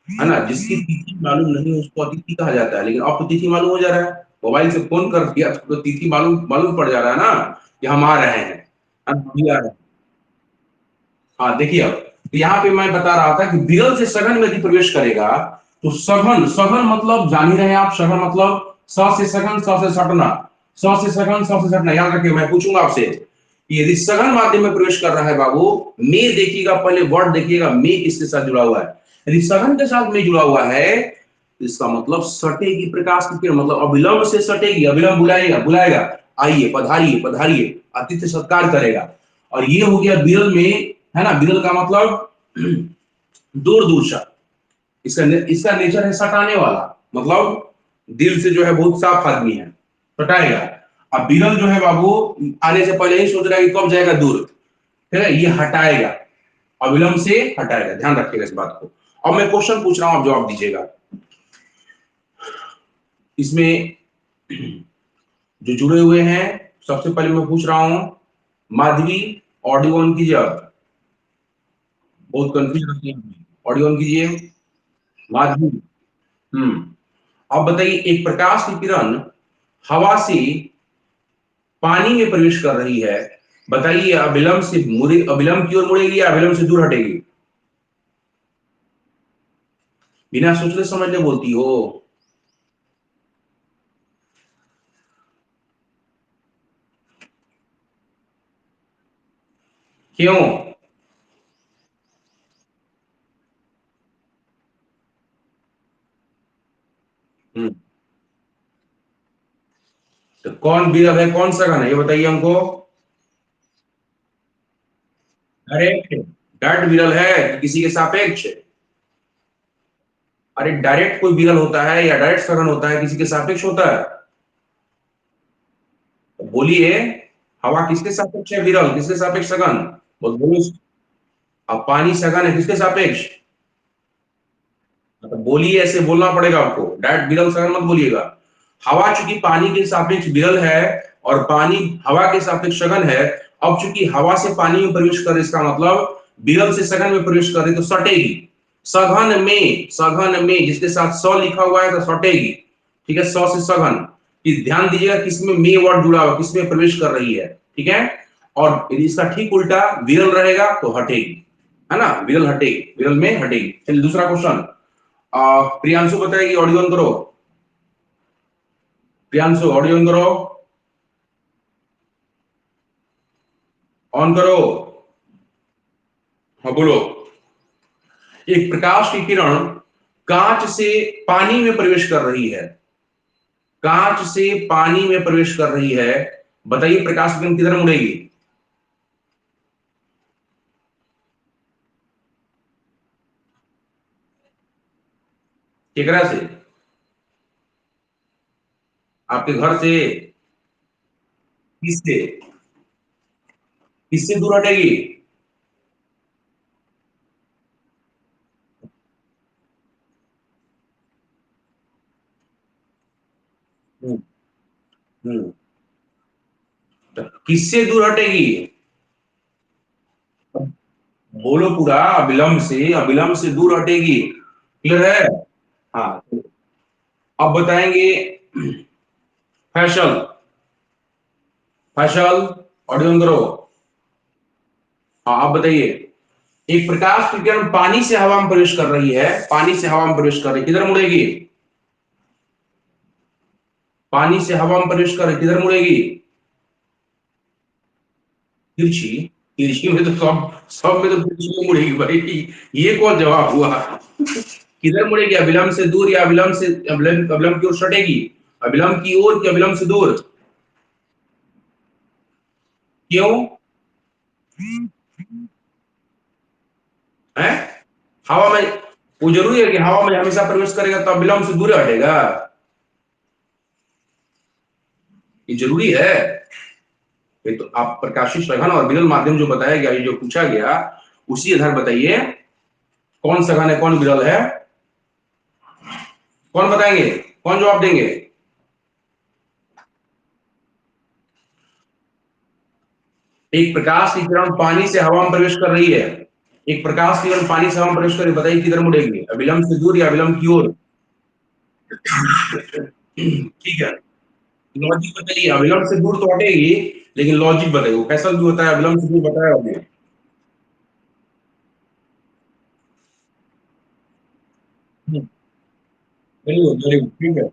है ना। जिसकी तिथि मालूम नहीं हो उसको अतिथि कहा जाता है। लेकिन अब तो तिथि मालूम हो जा रहा है, मोबाइल से फोन कर दिया तो तिथि मालूम मालूम पड़ जा रहा है ना कि हम आ रहे हैं, हम भी आ रहे हैं। हाँ देखिए, अब तो यहाँ पे मैं बता रहा था कि विरल से सघन में यदि प्रवेश करेगा तो सघन, सघन मतलब जान ही रहे हैं आप, सघन मतलब स से सघन, स से सटना, स से सघन, स से सटना। याद रखिए, मैं पूछूंगा आपसे कि यदि सघन माध्यम में प्रवेश कर रहा है बाबू, में देखिएगा, पहले वर्ड देखिएगा, में किसके साथ जुड़ा हुआ है। यदि सघन के साथ में जुड़ा हुआ है तो इसका मतलब सटेगी प्रकाश की किरण, मतलब अविलंब से सटेगी, अविलंब बुलाएगा, बुलाएगा, आइए, पधारिए, पधारिए, आतिथ्य सत्कार करेगा। और ये हो गया विरल में, है ना। विरल का मतलब दूर दूर से, इसका नेचर है सटाने वाला, मतलब दिल से जो है बहुत साफ आदमी है, सटाएगा। अब विरल जो है बाबू आने से पहले ही सोच रहा है कि कब जाएगा दूर, ठीक है, ये हटाएगा, अविलंब से हटाएगा, ध्यान रखिएगा इस बात को। अब मैं क्वेश्चन पूछ रहा हूं, आप जवाब दीजिएगा। इसमें जो जुड़े हुए हैं, सबसे पहले मैं पूछ रहा हूं, माधवी ऑडियो ऑन कीजिए। आप बहुत कंफ्यूज रहती हैं, ऑडियो ऑन कीजिए माधवी। अब बताइए, एक प्रकाश की किरण हवा से पानी में प्रवेश कर रही है, बताइए अविलंब से मुड़े, अविलंब की ओर मुड़ेगी या अविलंब से दूर हटेगी? बिना सोचने समझने बोलती हो। क्यों? हम्म, तो कौन विरल है, कौन सघन है, ये बताइए हमको। डायरेक्ट, डायरेक्ट विरल है कि किसी के सापेक्ष? अरे डायरेक्ट कोई विरल होता है या डायरेक्ट सघन होता है, किसी के सापेक्ष होता है? तो बोलिए, हवा किसके सापेक्ष है विरल, किसके सापेक्ष सघन? बोलो। अब पानी सघन है किसके सापेक्ष? तो बोलिए, ऐसे बोलना पड़ेगा आपको, डायरेक्ट विरल सघन मत बोलिएगा। हवा चूंकि पानी के सापेक्ष विरल है और पानी हवा के सापेक्ष सघन है, अब चूंकि हवा से पानी में प्रवेश कर, इसका मतलब विरल से सघन में प्रवेश कर रही तो सटेगी। सघन में जिसके साथ सौ लिखा हुआ है तो सटेगी। ठीक है, सौ से सघन। ध्यान दीजिएगा किसमें में वर्ड जुड़ा हुआ, किसमें प्रवेश कर रही है, ठीक है। और यदि इसका ठीक उल्टा विरल रहेगा तो हटेगी, है ना, विरल हटेगी, विरल में हटेगी। चलिए दूसरा क्वेश्चन, प्रियांशु बताएगी, ऑडियो ऑन करो। प्रियांशु ऑडियो ऑन करो, ऑन करो। हाँ बोलो। एक प्रकाश की किरण कांच से पानी में प्रवेश कर रही है, कांच से पानी में प्रवेश कर रही है, बताइए प्रकाश की किरण किधर मुड़ेगी? केकरा से? आपके घर से? किससे? किससे दूर हटेगी? हम्म, हम्म। तो किससे दूर हटेगी? बोलो पूरा, अविलंब से, अविलंब से दूर हटेगी। क्लियर है? हाँ। अब बताएंगे फैसल, फैसल ऑडियो ऑन करो। हाँ आप बताइए, एक प्रकाश की किरण पानी से हवा में प्रवेश कर रही है, पानी से हवा में प्रवेश कर रही है, किधर मुड़ेगी? पानी से हवा में प्रवेश कर रही, किधर मुड़ेगी? तिरछी? तिरछी में तो सब, सब में तो तिरछी में मुड़ेगी भाई, ये कौन जवाब हुआ? किधर मुड़ेगी, अविलंब से दूर या अविलंब से, अविलंब, अविलंब की ओर सटेगी? अविलंब की ओर कि अविलंब से दूर? क्यों है? हवा में, वो जरूरी है कि हवा में हमेशा प्रवेश करेगा तो अविलंब से दूर हटेगा? ये जरूरी है? ये तो आप प्रकाशित सघन और विरल माध्यम जो बताया गया, ये जो पूछा गया, उसी आधार बताइए कौन सघन है कौन विरल है, कौन बताएंगे, कौन जवाब देंगे? एक प्रकाश की किरण पानी से हवा में प्रवेश कर रही है, एक प्रकाश की किरण पानी से हवा में प्रवेश कर रही है, बताइए किधर मुड़ेगी, अविलंब से दूर या अविलंब की ओर? ठीक है, लॉजिक बताइए, अविलंब से दूर तो हटेगी, लेकिन लॉजिक बताइए वो कैसा भी होता है, अविलंब से दूर बताया आपने। वेरी गुड, वेरी गुड, ठीक है,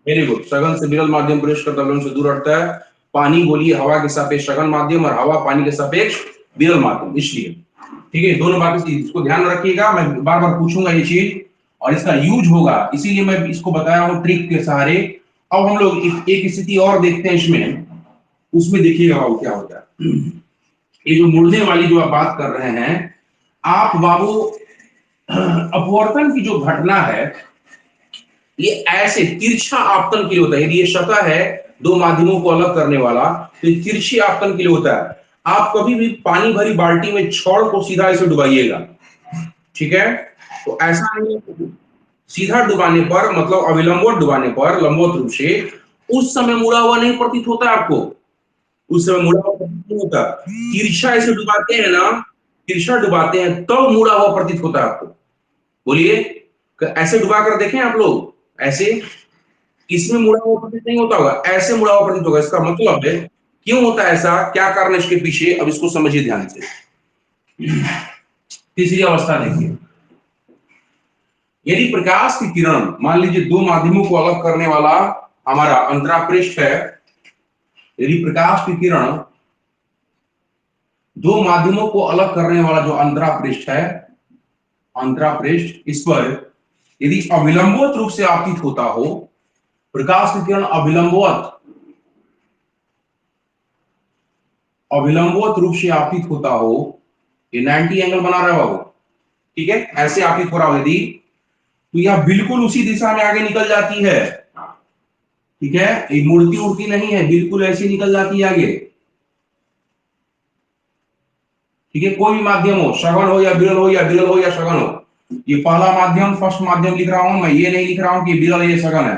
वेरी गुड। सघन से विरल माध्यम प्रवेश करता अविलंब से दूर हटता है। पानी बोलिए हवा के सापेक्ष सघन माध्यम और हवा पानी के सापेक्ष विरल माध्यम, इसलिए ठीक है, दोनों बातें इसको ध्यान में रखिएगा, मैं बार बार पूछूंगा ये चीज और इसका यूज होगा, इसीलिए मैं इसको बताया हूं ट्रिक के सहारे। अब हम लोग एक स्थिति और देखते हैं इसमें, उसमें देखिएगा बाबू क्या होता है। ये जो मुड़ने वाली जो आप बात कर रहे हैं, आप बाबू अपवर्तन की जो घटना है, ये ऐसे तिरछा आपतन के लिए होता है। यदि ये सतह है दो माध्यमों को अलग करने वाला, तो तिरछी आपतन के लिए होता है। आप कभी भी पानी भरी बाल्टी में छड़ को सीधा ऐसे डुबाइएगा, ठीक है, तो ऐसा नहीं है। सीधा डुबाने पर मतलब अविलंबवत डुबाने पर लंबवत रूप से उस समय मुड़ा हुआ नहीं प्रतीत होता आपको, उस समय मुड़ा हुआ प्रतीत नहीं होता। तिरछा ऐसे डुबाते हैं ना, तिरछा डुबाते हैं तब मुड़ा हुआ प्रतीत होता है आपको। बोलिए, ऐसे डुबा कर देखें आप लोग, ऐसे इसमें मुड़ा हुआ प्रतीत नहीं होता होगा, ऐसे मुड़ा हुआ प्रतीत होगा। इसका मतलब है क्यों होता है ऐसा, क्या कारण है इसके पीछे, अब इसको समझिए ध्यान से। तीसरी अवस्था देखिए, यदि प्रकाश की किरण मान लीजिए दो माध्यमों को अलग करने वाला हमारा अंतरापृष्ठ है, यदि प्रकाश की किरण दो माध्यमों को अलग करने वाला जो अंतरापृष्ठ है, अंतरापृष्ठ, इस पर यदि अविलंबवत रूप से आपतित होता हो, प्रकाश की किरण अविलंबवत रूप से आपतित होता हो, ये 90 एंगल बना रहा हो, ठीक है, ऐसे आपतित हो रहा हो यदि, तो यह बिल्कुल उसी दिशा में आगे निकल जाती है, ठीक है, एक मूर्ति उड़ती नहीं है, बिल्कुल ऐसे निकल जाती है आगे, ठीक है। कोई भी माध्यम हो, सघन हो या विरल हो, या विरल हो या सघन हो, ये पहला माध्यम फर्स्ट माध्यम लिख रहा हूं मैं, ये नहीं लिख रहा हूं कि विरल ये सघन है,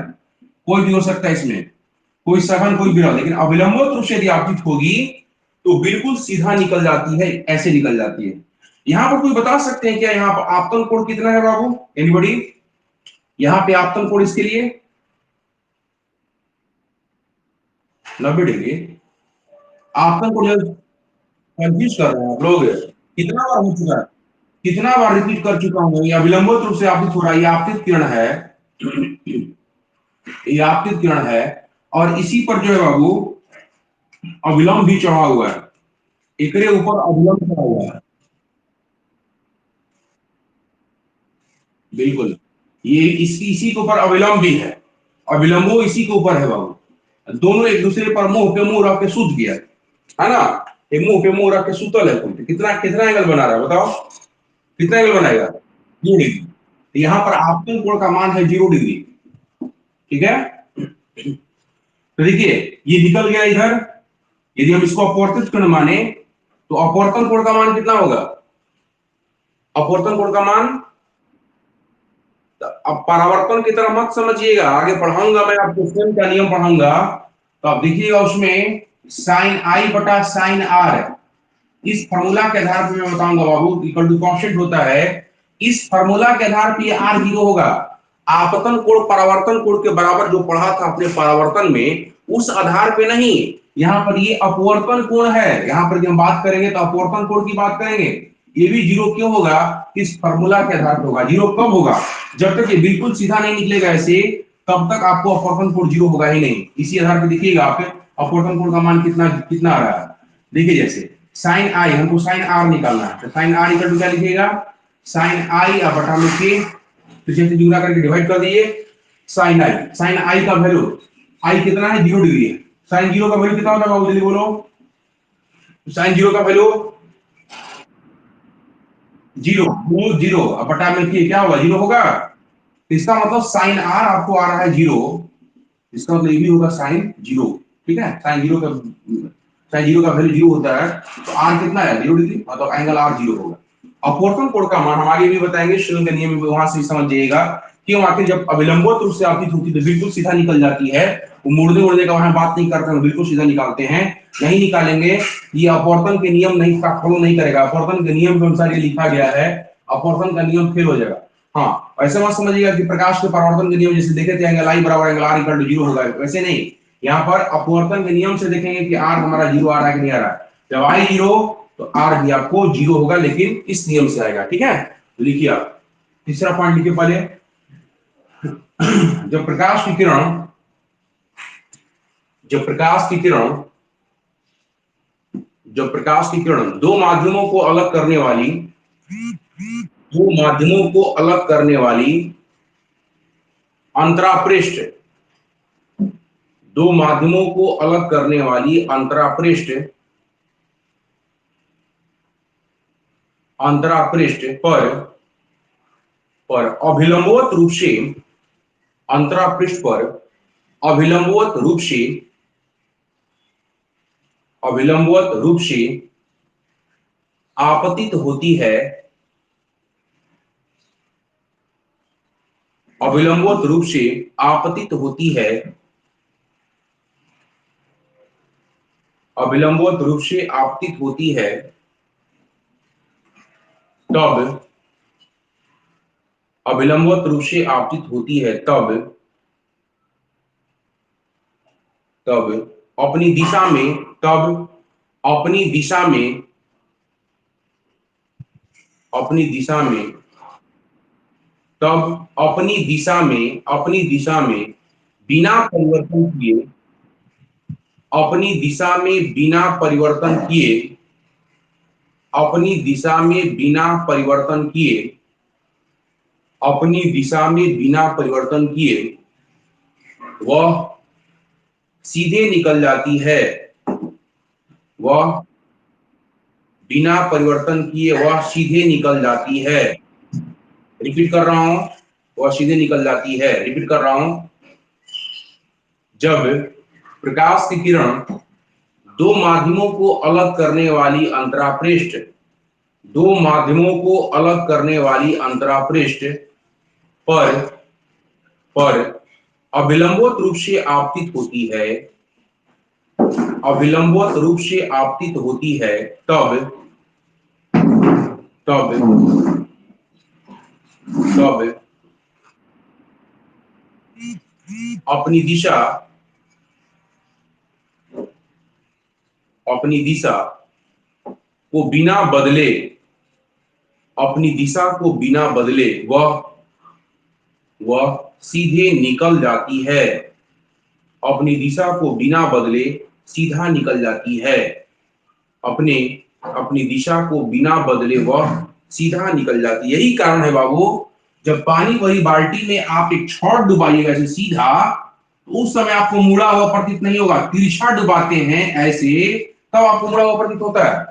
कोई भी हो सकता है इसमें, कोई सघन कोई विरल, लेकिन अविलंबित रूप से यदि आपतित होगी तो बिल्कुल सीधा निकल जाती है, ऐसे निकल जाती है। यहां पर कोई बता सकते हैं क्या यहाँ पर आपतन कोण कितना है बाबू, एनीबॉडी, यहाँ पे आपतन कोण इसके लिए 90 डिग्री। आपतन कोण कंफ्यूज कर रहे हैं आप लोग, कितना बार हो चुका है, कितना बार रिपीट कर चुका हूं, ये अविलंबित रूप से आपतित हो रहा है, ये आपतित किरण है, ये आपतित किरण है, और इसी पर जो है बाबू अविलंब भी चढ़ा हुआ है, एकरे ऊपर अविलंब चढ़ा हुआ है, बिल्कुल, ये इसी के ऊपर अविलंब भी है, अविलंबो इसी के ऊपर है बाबू, दोनों एक दूसरे पर मुंह पे मुंह रख के सूत गया है ना, एक मुंह पे मुंह रख के सूतल है, कितना कितना एंगल बना रहा है बताओ, कितना एंगल बनाएगा, 2 डिग्री। यहाँ पर आपतन कोण का मान है 0 डिग्री, ठीक है। तो देखिए ये निकल गया इधर, यदि हम इसको अपवर्तित कोण माने तो अपवर्तन कोण का मान कितना होगा, अपवर्तन कोण का मान, अब परावर्तन की तरह मत समझिएगा, आगे पढ़ाऊंगा मैं आपको, स्वयं का नियम पढ़ाऊंगा, तो आप देखिएगा उसमें साइन आई बटा साइन आर, इस फॉर्मूला के आधार पर मैं बताऊंगा बाबू, इक्वल टू कांस्टेंट होता है, इस फॉर्मूला के आधार पर ये आर 0 होगा। आपतन कोण परावर्तन कोण के बराबर जो पढ़ा था अपने परावर्तन में, उस आधार पे नहीं, यहाँ पर ये अपवर्तन कोण है, यहाँ पर हम बात करेंगे तो अपवर्तन कोण की बात करेंगे, ये भी 0 क्यों होगा, इस फॉर्मूला के आधार पर होगा। 0 कब होगा, जब तक ये बिल्कुल सीधा नहीं निकलेगा ऐसे, तब तक आपको अपवर्तन कोण 0 होगा ही नहीं। इसी आधार पर देखिएगा आप अपवर्तन कोण का मान कितना कितना आ रहा है, देखिए जैसे साइन आई, हमको साइन आर निकालना है, तो साइन आर इक्वल टू क्या लिखिएगा, साइन आई बटा में के, तो जैसे गुणा करके डिवाइड कर दिए, साइन आई का वैल्यू, आई कितना है 0 डिग्री है, साइन 0 का वैल्यू कितना होता है बाबू जल्दी बोलो, साइन 0 का वैल्यू 0, 0 अब बटा में के क्या होगा 0 होगा, इसका मतलब साइन आर आपको आ रहा है 0, इसका मतलब ये भी होगा साइन 0, ठीक है, साइन 0 का वैल्यू 0 होता है, तो आर कितना है 0 डिग्री, मतलब एंगल आर 0 होगा। अपवर्तन कोण का मान हम आगे भी बताएंगे, शुरू के नियम में वहां से समझ जाइएगा क्यों, आखिर जब अविलंबित रूप से आपतित होती है तो बिल्कुल सीधा निकल जाती है, वो मुड़ने उड़ने का वहां बात नहीं करते हैं, बिल्कुल सीधा निकालते हैं, नहीं निकालेंगे ये अपवर्तन के नियम नहीं फॉलो नहीं करेगा, अपवर्तन के नियम के अनुसार ये लिखा गया है, अपवर्तन का नियम फेल हो जाएगा। हाँ, ऐसे मत समझिएगा कि प्रकाश के परावर्तन के नियम जैसे देखे थे एंगल आई बराबर एंगल आर इक्वल टू 0 होगा, वैसे नहीं, यहाँ पर अपवर्तन के नियम से देखेंगे कि आर हमारा 0 आ रहा है कि नहीं आ रहा है, जब आई 0 तो आर भी आपको 0 होगा, लेकिन इस नियम से आएगा, ठीक है। तो लिखिए आप तीसरा पॉइंट लिखिए पहले, जब प्रकाश की किरण, जब प्रकाश की किरण, जब प्रकाश की किरण दो माध्यमों को अलग करने वाली, दो माध्यमों को अलग करने वाली अंतरापृष्ठ, दो माध्यमों को अलग करने वाली अंतरापृष्ठ, अंतरापृष्ठ पर अभिलंबवत रूप से, अंतरापृष्ठ पर अभिलंबवत रूप से अविलंबवत रूप से आपतित होती है, अविलंबवत रूप से आपतित होती है, अविलंबवत रूप से आपतित होती है, तब अविलंबवत रूप से आपतित होती है, तब तब अपनी दिशा में, तब अपनी दिशा में, अपनी दिशा में, तब अपनी दिशा में, अपनी दिशा में बिना परिवर्तन किए, अपनी दिशा में बिना परिवर्तन किए, अपनी दिशा में बिना परिवर्तन किए, अपनी दिशा में बिना परिवर्तन किए वह सीधे निकल जाती है, वह बिना परिवर्तन किए वह सीधे निकल जाती है। रिपीट कर रहा हूं, वह सीधे निकल जाती है। रिपीट कर रहा हूं, जब प्रकाश की किरण दो माध्यमों को अलग करने वाली अंतरापृष्ठ, दो माध्यमों को अलग करने वाली अंतरापृष्ठ पर पर अविलंबित रूप से आपतित होती है, अविलंबित रूप से आपतित होती है, तब तब तब अपनी दिशा, अपनी दिशा को बिना बदले, अपनी दिशा को बिना बदले वह सीधे निकल जाती है, अपनी दिशा को बिना बदले सीधा निकल जाती है, अपने अपनी दिशा को बिना बदले वह सीधा निकल जाती है। यही कारण है बाबू, जब पानी भरी बाल्टी में आप एक छड़ डुबाइएगा ऐसे सीधा, तो उस समय आपको मुड़ा हुआ प्रतीत नहीं होगा। तिरछा डुबाते हैं ऐसे, तब आपको मुड़ा हुआ प्रतीत होता है।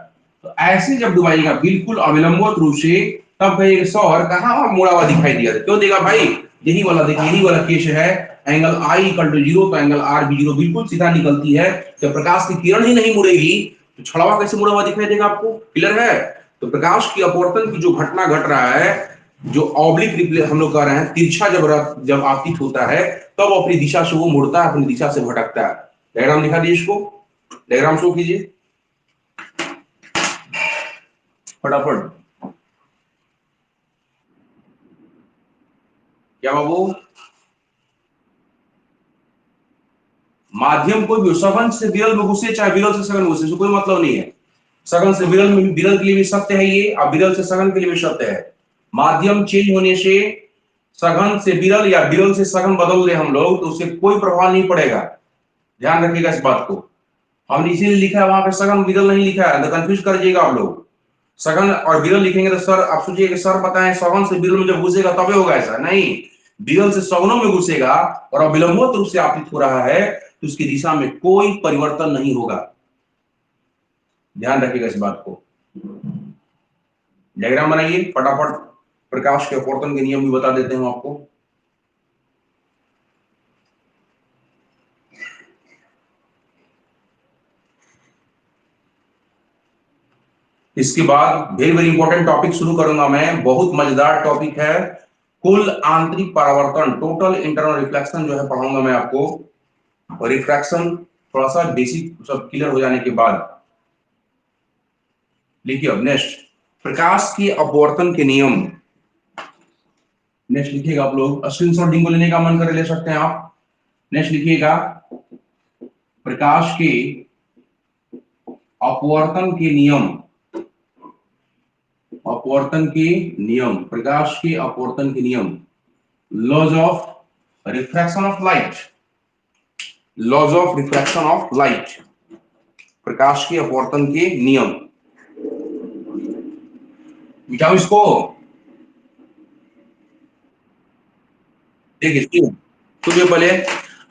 तो ऐसे जब डुबाइएगा बिल्कुल अविलंबित रूप से, तब कहिएगा सर कहाँ मुड़ा हुआ दिखाई दिया, क्यों देगा भाई, यही वाला देखिए, यही वाला केस है। एंगल आई इक्वल टू 0, तो एंगल आर भी 0 बिल्कुल सीधा निकलती है। जब प्रकाश की किरण ही नहीं मुड़ेगी तो छड़वा कैसे मुड़ा हुआ दिखाई देगा आपको? क्लियर है? तो प्रकाश की अपवर्तन की जो घटना घट रहा है, जो ऑब्लिक रिफ्लेक्स हम लोग कह रहे हैं, तिरछा जब आपतित होता है, तब अपनी दिशा से वो मुड़ता है, अपनी दिशा से भटकता है। डायग्राम दिखा दीजिए इसको, डायग्राम शो कीजिए फटाफट। क्या बाबू? माध्यम कोई भी सघन से विरल में घुसे, चाहे विरल से सघन घुसे, कोई मतलब नहीं है। सघन से विरल में, विरल के लिए भी सत्य है ये, और विरल से सघन के लिए भी सत्य है। माध्यम चेंज होने से सघन से विरल या विरल से सघन बदल दे हम लोग, तो उससे कोई प्रभाव नहीं पड़ेगा। ध्यान रखिएगा इस बात को। हमने इसीलिए लिखा है वहां पे सघन विरल नहीं लिखा है, तो कंफ्यूज कर जाइएगा आप लोग। सघन और विरल लिखेंगे तो सर आप सोचिए सर बताएं सघन से विरल में जब घुसेगा तबे होगा, ऐसा नहीं। विरल से सघनों में घुसेगा और अविलंबित रूप से आपतित हो रहा है, तो उसकी दिशा में कोई परिवर्तन नहीं होगा। ध्यान रखिएगा इस बात को। डायग्राम बनाइए फटाफट, प्रकाश के अपवर्तन के नियम भी बता देते हैं आपको। इसके बाद वेरी वेरी इंपॉर्टेंट टॉपिक शुरू करूंगा मैं, बहुत मजेदार टॉपिक है, कुल आंतरिक परावर्तन, टोटल इंटरनल रिफ्लेक्शन जो है पढ़ाऊंगा मैं आपको। और रिफ्रैक्शन थोड़ा सा बेसिक सब क्लियर हो जाने के बाद लिखिए। अब नेक्स्ट, प्रकाश के अपवर्तन के नियम। नेक्स्ट लिखिएगा आप लोग, स्क्रीनशॉट जिनको लेने का मन करे ले सकते हैं आप। नेक्स्ट लिखिएगा, प्रकाश के अपवर्तन के नियम, अपवर्तन के नियम, प्रकाश के अपवर्तन के नियम, laws of refraction of light, laws of refraction of light, प्रकाश के अपवर्तन के नियम। मिटाओ इसको। देखिए सुनिए, पहले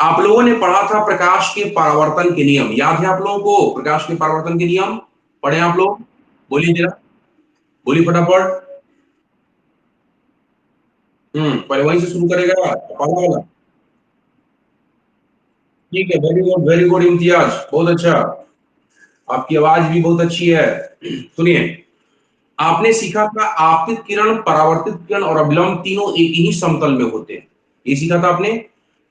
आप लोगों ने पढ़ा था प्रकाश के परावर्तन के नियम, याद है आप लोगों को? प्रकाश के परावर्तन के नियम पढ़े आप लोग? बोलिए जरा, बोलिए फटाफट। पहले वहीं से शुरू करेगा पहला वाला। ठीक है, वेरी गुड इम्तियाज, बहुत अच्छा। आपकी आवाज भी बहुत अच्छी है। सुनिए, आपने सीखा था आपतित किरण, परावर्तित किरण और अभिलंब तीनों एक ही समतल में होते हैं। ये सीखा था आपने।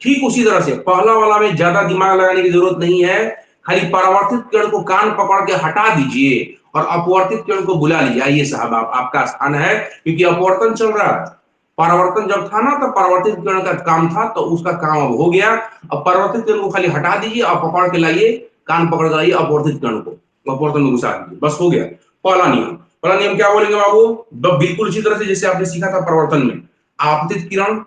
ठीक उसी तरह से पहला वाला में ज्यादा दिमाग लगाने की जरूरत नहीं है। खाली परावर्तित किरण को कान पकड़ के हटा दीजिए और अपवर्तित किरण को बुला लीजिए। आइए साहब, आपका स्थान है, क्योंकि अपवर्तन चल रहा है। परावर्तन जब था ना, तो परावर्तित किरण का काम था, तो उसका काम अब हो गया। अब परावर्तित किरण को खाली हटा दीजिए और पकड़ के लाइए, कान पकड़ के लाइए अपवर्तित किरण को, अपवर्तन में घुसा दीजिए, बस हो गया। पहला नियम। पहला नियम क्या बोलेंगे बाबू? बिल्कुल इसी तरह से जैसे आपने सीखा था परावर्तन में, आपतित किरण,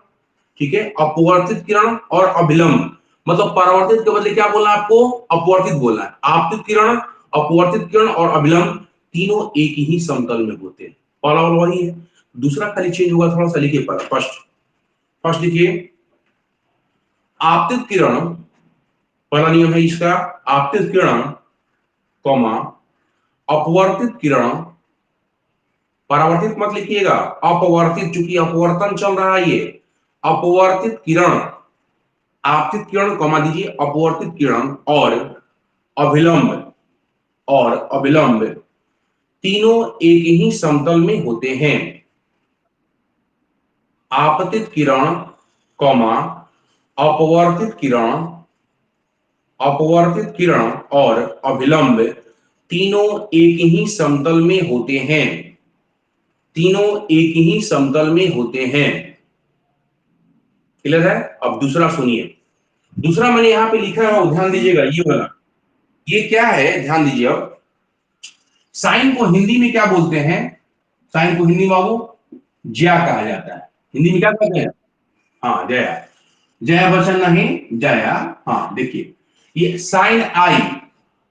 ठीक है, अपवर्तित किरण और अभिलंब। मतलब परावर्तित के बदले क्या बोलना है आपको? अपवर्तित बोलना है। आपतित किरण, अपवर्तित किरण और अभिलंब तीनों एक ही समतल में होते हैं। पहला वाला वही है। दूसरा खाली चेंज होगा, थोड़ा सा लिखिए। फर्स्ट फर्स्ट लिखिए, आपतित किरण, पहला नियम है इसका, आपतित किरण कॉमा अपवर्तित किरण, परावर्तित मत लिखिएगा, अपवर्तित, चूंकि अपवर्तन चल रहा है ये। अपवर्तित किरण, आपतित किरण कॉमा दीजिए, अपवर्तित किरण और अभिलंब, और अभिलंब तीनों एक ही समतल में होते हैं। आपतित किरण कॉमा अपवर्तित किरण, अपवर्तित किरण और अभिलंब तीनों एक ही समतल में होते हैं। तीनों एक ही समतल में होते हैं। क्लियर है? अब दूसरा सुनिए। दूसरा मैंने यहां पे लिखा है, ध्यान दीजिएगा, ये वाला, ये क्या है, ध्यान दीजिए। अब साइन को हिंदी में क्या बोलते हैं? साइन को हिंदी में बाबू ज्या कहा जाता है। हिंदी में क्या कहते हैं? हाँ, जया। जया वचन नहीं, जया। हाँ देखिए, ये साइन आई,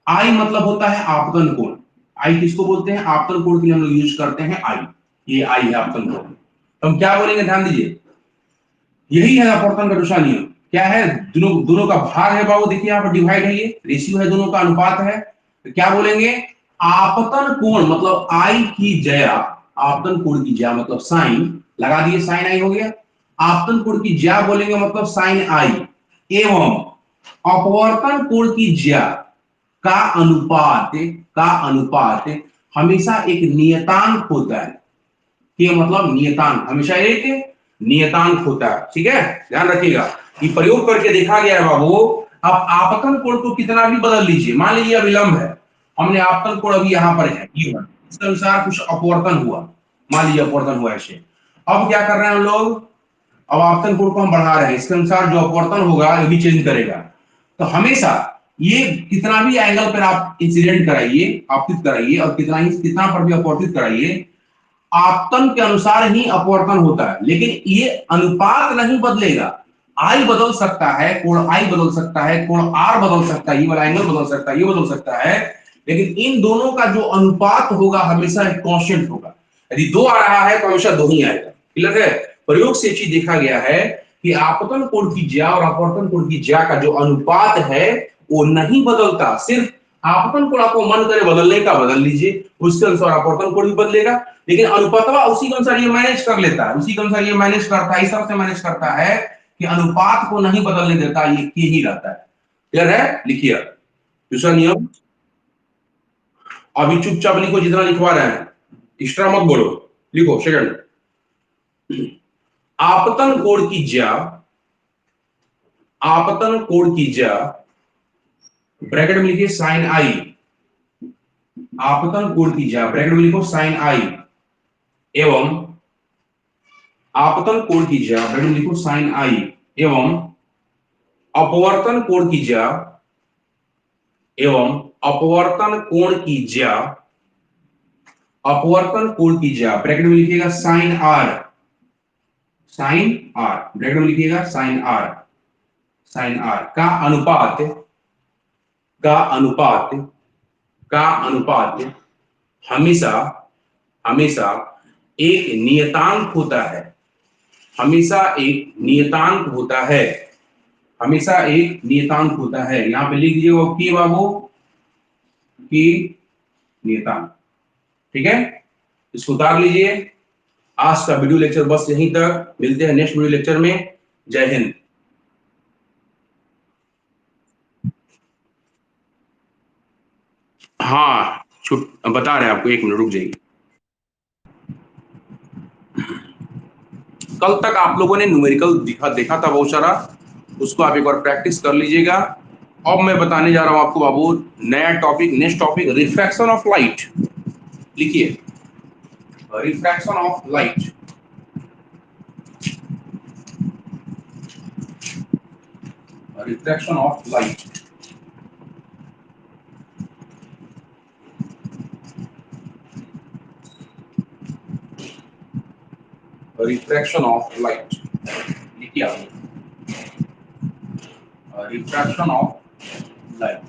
आई मतलब होता है आपतन कोण। आई किसको बोलते हैं? आपतन कोण के लिए हम लोग यूज करते हैं आई। ये आई है आपतन कोण। तो हम क्या बोलेंगे, ध्यान दीजिए, यही है अपवर्तन का दूसरा नियम। क्या है? दोनों दोनों का भाग है बाबू, देखिए यहाँ पर डिवाइड है, ये रेशियो है, दोनों का अनुपात है। तो क्या बोलेंगे? आपतन कोण मतलब आई की जया, आपतन कोण की जया मतलब साइन, लगा दिए, साइन आई हो गया। आपतन कोण की ज्या बोलेंगे मतलब साइन आई, एवं अपवर्तन कोण की ज्या का अनुपात, का अनुपात हमेशा एक नियतांक होता है। कि मतलब नियतांक, हमेशा एक नियतांक होता है। ठीक है, ध्यान रखिएगा। ये प्रयोग करके देखा गया है बाबू। आप आपतन कोण को कितना भी बदल लीजिए, मान लीजिए अविलंब है, हमने आपतन कोण अभी यहां पर है, ये इसके अनुसार कुछ अपवर्तन हुआ, मान लीजिए अपवर्तन हुआ ऐसे। अब क्या कर रहे हैं हम लोग? अब आपतन कोण को हम बढ़ा रहे हैं, इसके अनुसार जो अपवर्तन होगा ये भी चेंज करेगा। तो हमेशा ये कितना भी एंगल पर आप इंसिडेंट कराइए, आपतित कराइए, और कितना पर भी अपवर्तित कराइए, आपतन के अनुसार ही अपवर्तन होता है। लेकिन ये अनुपात नहीं बदलेगा। आई बदल सकता है, कोण आई बदल सकता है, कोण आर बदल सकता है, ये वाला एंगल बदल सकता है, ये बदल सकता है, लेकिन इन दोनों का जो अनुपात होगा हमेशा एक कांस्टेंट होगा। यदि दो आ रहा है तो हमेशा दो ही आएगा। क्लियर है? प्रयोग से चीज देखा गया है कि आपतन कोण की ज्या और अपवर्तन कोण की ज्या का जो अनुपात है वो नहीं बदलता। सिर्फ आपतन कोण आपको मन करे बदलने का, बदल लीजिए, उसके अनुसार अपवर्तन कोण भी बदलेगा। लेकिन अनुपातवा उसी के अनुसार ये मैनेज कर लेता है, उसी के अनुसार ये मैनेज करता है, इस तरह से मैनेज करता है कि अनुपात को नहीं बदलने देता, ये के ही रहता है। क्लियर है? लिखिए दूसरा नियम। अभी चुपचाप लिखो, जितना लिखवा रहे हैं, एक्स्ट्रा मत बोलो, लिखो। सेकंड, आपतन कोण की ज्या, आपतन कोण की ज्या, ब्रैकेट में लिखिए साइन आई, आपतन कोण की ज्या ब्रैकेट में लिखो साइन आई, एवं आपतन कोण की ज्या ब्रैकेट में लिखो साइन आई, एवं अपवर्तन कोण की ज्या, एवं अपवर्तन कोण की ज्या, अपवर्तन कोण की ज्या ब्रैकेट में लिखिएगा sine R, sine R bracket में लिखिएगा साइन आर, साइन आर का अनुपात, का अनुपात, का अनुपात हमेशा, हमेशा एक नियतांक होता है। हमेशा एक नियतांक होता है। हमेशा एक नियतांक होता है। यहां पे लिख दीजिए कि बाबू, की नियतांक। ठीक है, इसको उतार लीजिए। आज का वीडियो लेक्चर बस यहीं तक, मिलते हैं नेक्स्ट वीडियो लेक्चर में। जय हिंद। हाँ। हाँ बता रहे हैं आपको, 1 मिनट रुक जाइए। कल तक आप लोगों ने न्यूमेरिकल देखा था बहुत सारा, उसको आप एक बार प्रैक्टिस कर लीजिएगा। अब मैं बताने जा रहा हूं आपको बाबू नया topic, next topic, refraction of light. लिखिए, refraction of light. Refraction of light. Refraction of light लिखिए आप, रिफ्रैक्शन ऑफ लाइट।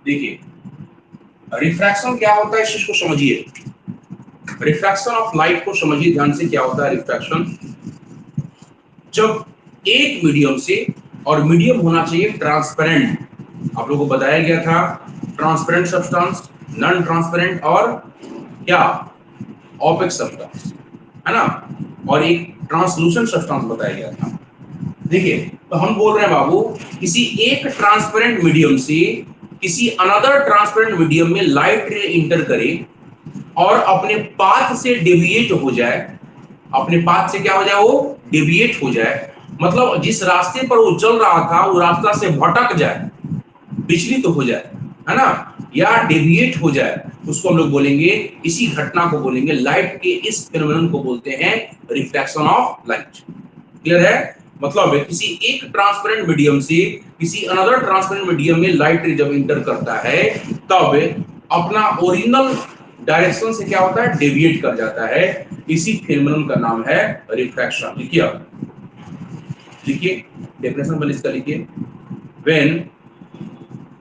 देखिए रिफ्रैक्शन क्या होता है, इस चीज को समझिए। रिफ्रैक्शन ऑफ लाइट को समझिए ध्यान से, क्या होता है रिफ्रैक्शन। जब एक मीडियम से, और मीडियम होना चाहिए ट्रांसपेरेंट, आप लोगों को बताया गया था ट्रांसपेरेंट सब्सटेंस, नॉन ट्रांसपेरेंट और क्या ऑपेक सब्सटेंस, है ना, और एक ट्रांसलूसेंट सब्सटेंस बताया गया था। देखिए तो हम बोल रहे हैं बाबू, किसी एक ट्रांसपेरेंट मीडियम से किसी अनदर ट्रांसपेरेंट मीडियम में लाइट रे इंटर करे और अपने पाथ से डेविएट हो जाए, अपने पाथ से क्या हो जाए, वो डेविएट हो जाए, मतलब जिस रास्ते पर वो चल रहा था वो रास्ता से भटक जाए, विचलित तो हो जाए, है ना, या डेविएट हो जाए, उसको हम लोग बोलेंगे, इसी घटना को बोलेंगे, लाइट के इस फिनोमेनन को बोलते हैं रिफ्लेक्शन ऑफ लाइट। क्लियर है? मतलब किसी एक ट्रांसपेरेंट मीडियम से किसी अनदर ट्रांसपेरेंट मीडियम में लाइट रे जब इंटर करता है तब अपना ओरिजिनल डायरेक्शन से क्या होता है, डेविएट कर जाता है। इसी फिनोमेनन का नाम है रिफ्रैक्शन। लिखिए आप, लिखिए डेफिनेशन पर इसका लिखिए,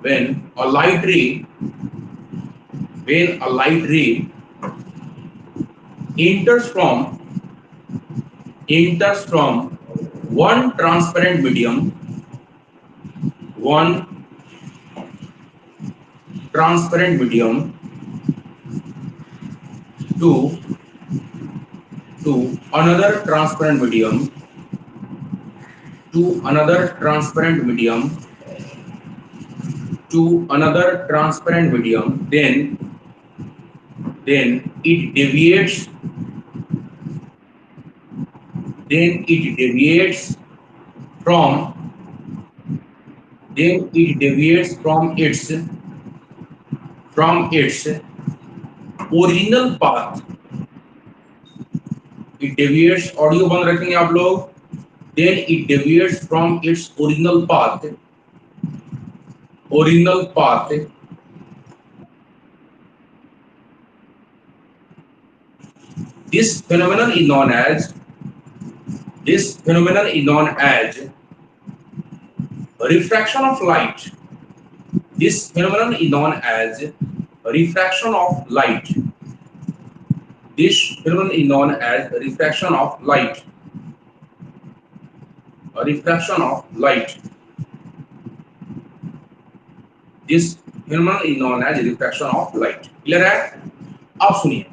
when a light ray enters from one transparent medium to another transparent medium to another transparent medium, then it deviates from its original path. It deviates, audio बंद रखेंगे आप लोग, then it deviates from its original path. This phenomenon is known as refraction of light. This phenomenon is known as refraction of light. This phenomenon is known as refraction of light. Refraction of light. This phenomenon is known as refraction of light. Clear है? अब सुनिए,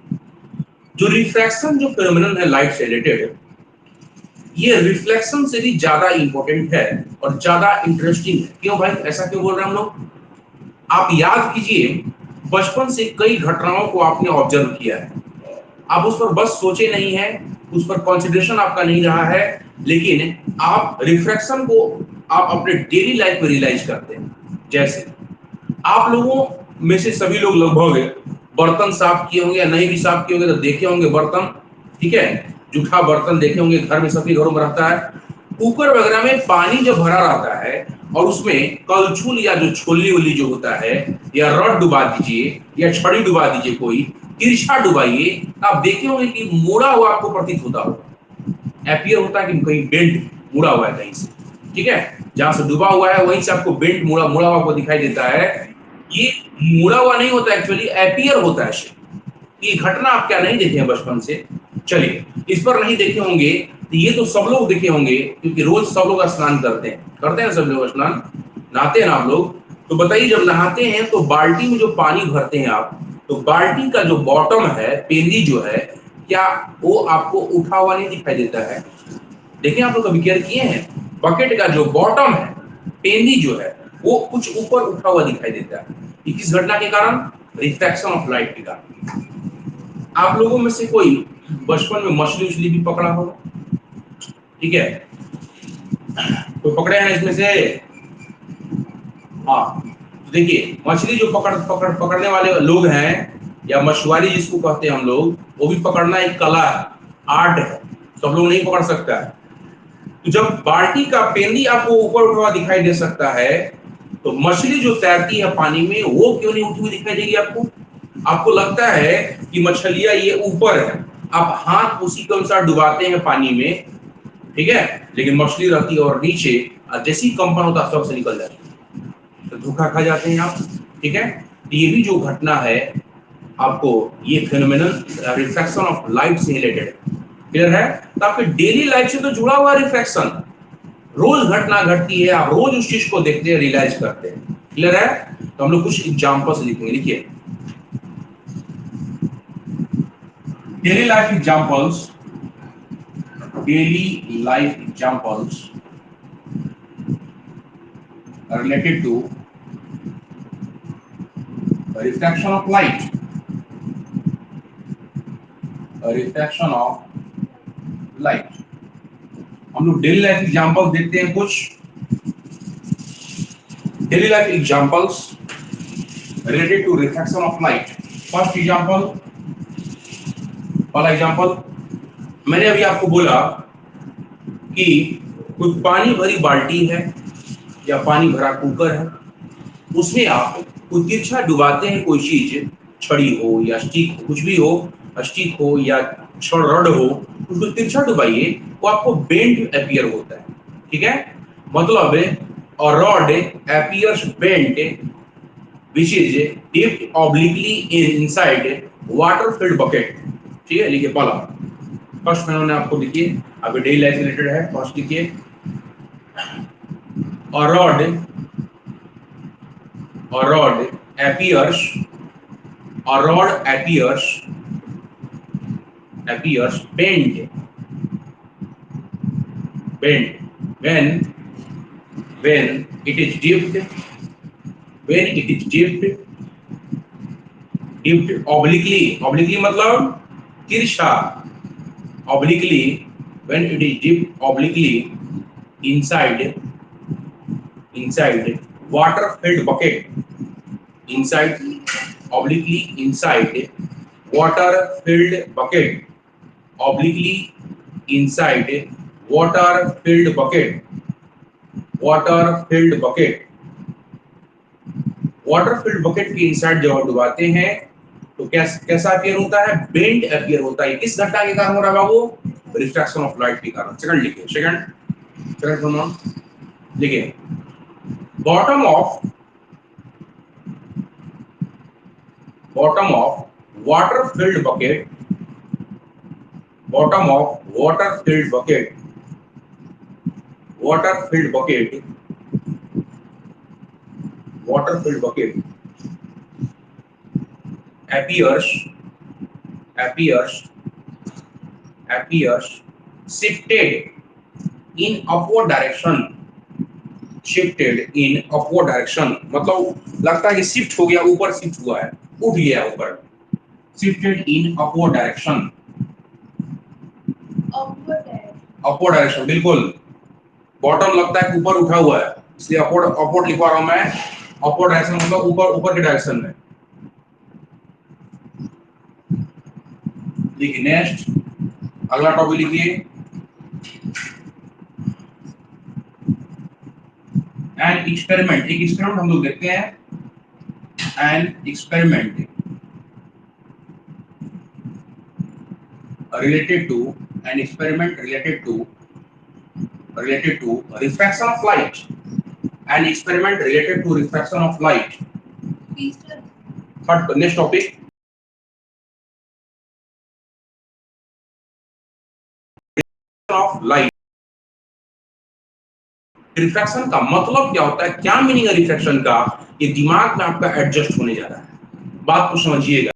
जो refraction जो phenomenon है light से related, ये reflection से भी ज्यादा इंपॉर्टेंट है और ज्यादा इंटरेस्टिंग है। क्यों भाई, ऐसा क्यों बोल रहे हैं हम लोग? आप याद कीजिए, बचपन से कई घटनाओं को आपने ऑब्जर्व किया है, आप उस पर बस सोचे नहीं है, उस पर कंसिडरेशन आपका नहीं रहा है, लेकिन आप रिफ्रैक्शन को आप अपने डेली लाइफ में रियलाइज करते हैं। जैसे आप लोगों में से सभी लोग लगभग बर्तन साफ किए होंगे या नहीं भी साफ किए होंगे तो देखे होंगे बर्तन, ठीक है, जूठा बर्तन देखे होंगे, घर में सभी घरों में रहता है। कुकर वगैरह में पानी जब भरा रहता है और उसमें कलछुल या जो छोलनी वोली जो होता है, या रड डुबा दीजिए या छड़ी डुबा दीजिए, कोई तिरछा डुबाइए, आप देखे होंगे कि मुड़ा हुआ आपको प्रतीत होता होगा, एपियर होता है कि कहीं बेंड मुड़ा हुआ है कहीं से, ठीक है, जहां से डूबा हुआ है वहीं से आपको बेंड मुड़ा हुआ आपको दिखाई देता है। ये मुड़ा हुआ नहीं होता, एक्चुअली एपियर होता है। ये घटना आप क्या नहीं देखे हैं बचपन से? चलिए, इस पर नहीं देखे होंगे तो ये तो सब लोग देखे होंगे, क्योंकि रोज सब लोग स्नान करते हैं ना, सब लोग स्नान, नहाते हैं ना आप लोग। तो बताइए, जब नहाते हैं तो बाल्टी में जो पानी भरते हैं आप, तो बाल्टी का जो बॉटम है, पेंदी जो है, क्या वो आपको उठा हुआ नहीं दिखाई देता है? देखिए, आप लोग कभी केयर किए हैं, बकेट का जो बॉटम है, पेंदी जो है, वो कुछ ऊपर उठा हुआ दिखाई देता है। ये किस घटना के कारण? रिफ्रैक्शन ऑफ लाइट के कारण। आप लोगों में से कोई बचपन में मछली उछली भी पकड़ा होगा, ठीक है? तो पकड़े हैं इसमें से? हाँ, तो देखिए मछली जो पकड़ने वाले लोग हैं या मछुआरी जिसको कहते हैं हम लोग, वो भी पकड़ना एक कला है, आर्ट है, सब लोग नहीं पकड़ सकता है। तो जब बाल्टी का पेंदी आपको ऊपर उठा हुआ दिखाई दे सकता है, तो मछली जो तैरती है पानी में वो क्यों नहीं उठी हुई दिखाई देगी आपको? आपको लगता है कि मछलियां ये ऊपर है, आप हाथ उसी के अनुसार डुबाते हैं पानी में, ठीक है, लेकिन मछली रहती है और नीचे, और जैसी कंपन होता है सब से निकल जाती है, तो धोखा खा जाते हैं आप, ठीक है। तो ये भी जो घटना है आपको, ये फेनोमेनन रिफ्रैक्शन ऑफ लाइट से रिलेटेड है, क्लियर है? तो आपके डेली लाइफ से तो जुड़ा हुआ रिफ्रैक्शन, रोज घटना घटती है, आप रोज उस चीज को देखते हैं, रियलाइज करते हैं, क्लियर है? तो हम लोग कुछ एग्जांपल्स लिखेंगे, लिखिए daily life examples, daily life examples related to refraction of light, refraction of light। हम लोग डेली लाइफ एग्जांपल्स देखते हैं कुछ daily life examples related to refraction of light। First example, पहला एग्जांपल मैंने अभी आपको बोला कि कोई पानी भरी बाल्टी है या पानी भरा कुकर है, उसमें आप कोई तिरछा डुबाते हैं, कोई चीज, छड़ी हो या स्टिक हो, कुछ भी हो, स्टिक हो या छड़ रड हो, उसको तिरछा डुबाइए, वो आपको बेंट अपीयर होता है, ठीक है? मतलब और rod appears bent which is dipped obliquely inside water filled bucket, ठीक है? लिखिए पहला, फर्स्ट मैंने आपको लिखिए, अभी डेली लाइफ रिलेटेड है, फर्स्ट लिखिए और rod appears, a rod appears bent when it is dipped obliquely मतलब तिरछा, obliquely when it is dipped obliquely inside water filled bucket, inside obliquely inside water filled bucket, obliquely inside water filled bucket, water field bucket के inside जब आप डुबाते हैं तो कैसा appear होता है? बेंट अपीयर होता है। किस घटना के कारण हो रहा है बाबू? रिफ्रैक्शन ऑफ लाइट के कारण। सेकंड लिखिए, सेकंड सुनो, लिखिए bottom of water field bucket, bottom of water filled bucket appears shifted in upward direction, मतलब लगता है कि शिफ्ट हो गया, ऊपर शिफ्ट हुआ है, उठ गया ऊपर, shifted in upward direction, बिल्कुल, बॉटम लगता है ऊपर उठा हुआ है, इसलिए अपवर्ड लिखवा रहा हूं मैं, अपवर्ड डायरेक्शन मतलब ऊपर के डायरेक्शन में। देखिए नेक्स्ट, अगला टॉपिक लिखिए एन एक्सपेरिमेंट। एक एक्सपेरिमेंट हम लोग देखते हैं, an experiment related to refraction of light, an experiment related to refraction of light। But next topic, of light। Refraction का मतलब क्या होता है, क्या मीनिंग है रिफ्रैक्शन का, ये दिमाग में आपका एडजस्ट होने जा रहा है, बात को समझिएगा।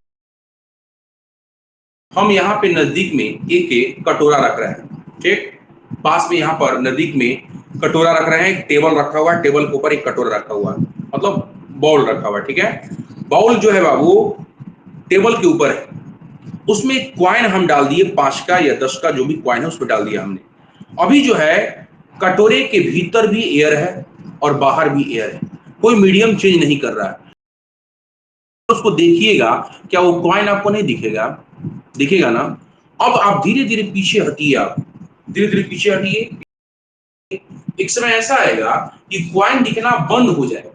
हम यहाँ पे नजदीक में एक कटोरा रख रहे हैं, ठीक, पास में यहाँ पर नजदीक में कटोरा रख रहे हैं, एक टेबल रखा हुआ है, टेबल के ऊपर एक कटोरा रखा हुआ है, मतलब बाउल रखा हुआ है, ठीक है। बाउल जो है बाबू टेबल के ऊपर है, उसमें एक कॉइन हम डाल दिए, 5 का या 10 का जो भी कॉइन है उसमें डाल दिया हमने। अभी जो है कटोरे के भीतर भी एयर है और बाहर भी एयर है, कोई मीडियम चेंज नहीं कर रहा है। उसको देखिएगा, क्या वो कॉइन आपको नहीं दिखेगा? दिखेगा ना। अब आप धीरे धीरे पीछे हटिए, आप धीरे धीरे पीछे हटिए। एक समय ऐसा आएगा कि कॉइन दिखना बंद हो जाएगा,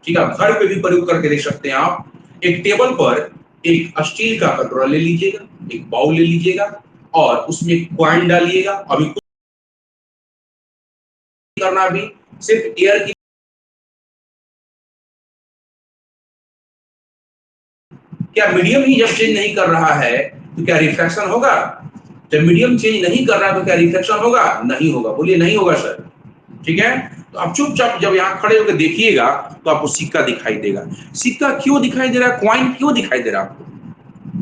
ठीक है। घर पे भी प्रयोग करके देख सकते हैं आप। एक टेबल पर एक स्टील का कटोरा ले लीजिएगा, एक बाउल ले लीजिएगा और उसमें कॉइन डालिएगा। अभी कुछ करना, भी सिर्फ एयर की, क्या मीडियम ही जब चेंज नहीं कर रहा है तो क्या रिफ्लेक्शन होगा? जब मीडियम चेंज नहीं कर रहा है तो क्या रिफ्लेक्शन होगा? नहीं होगा। बोलिए नहीं होगा सर, ठीक है। तो आप चुपचाप जब यहाँ खड़े होकर देखिएगा तो आपको सिक्का दिखाई देगा। सिक्का क्यों दिखाई दे रहा है? कॉइन क्यों दिखाई दे रहा है आपको?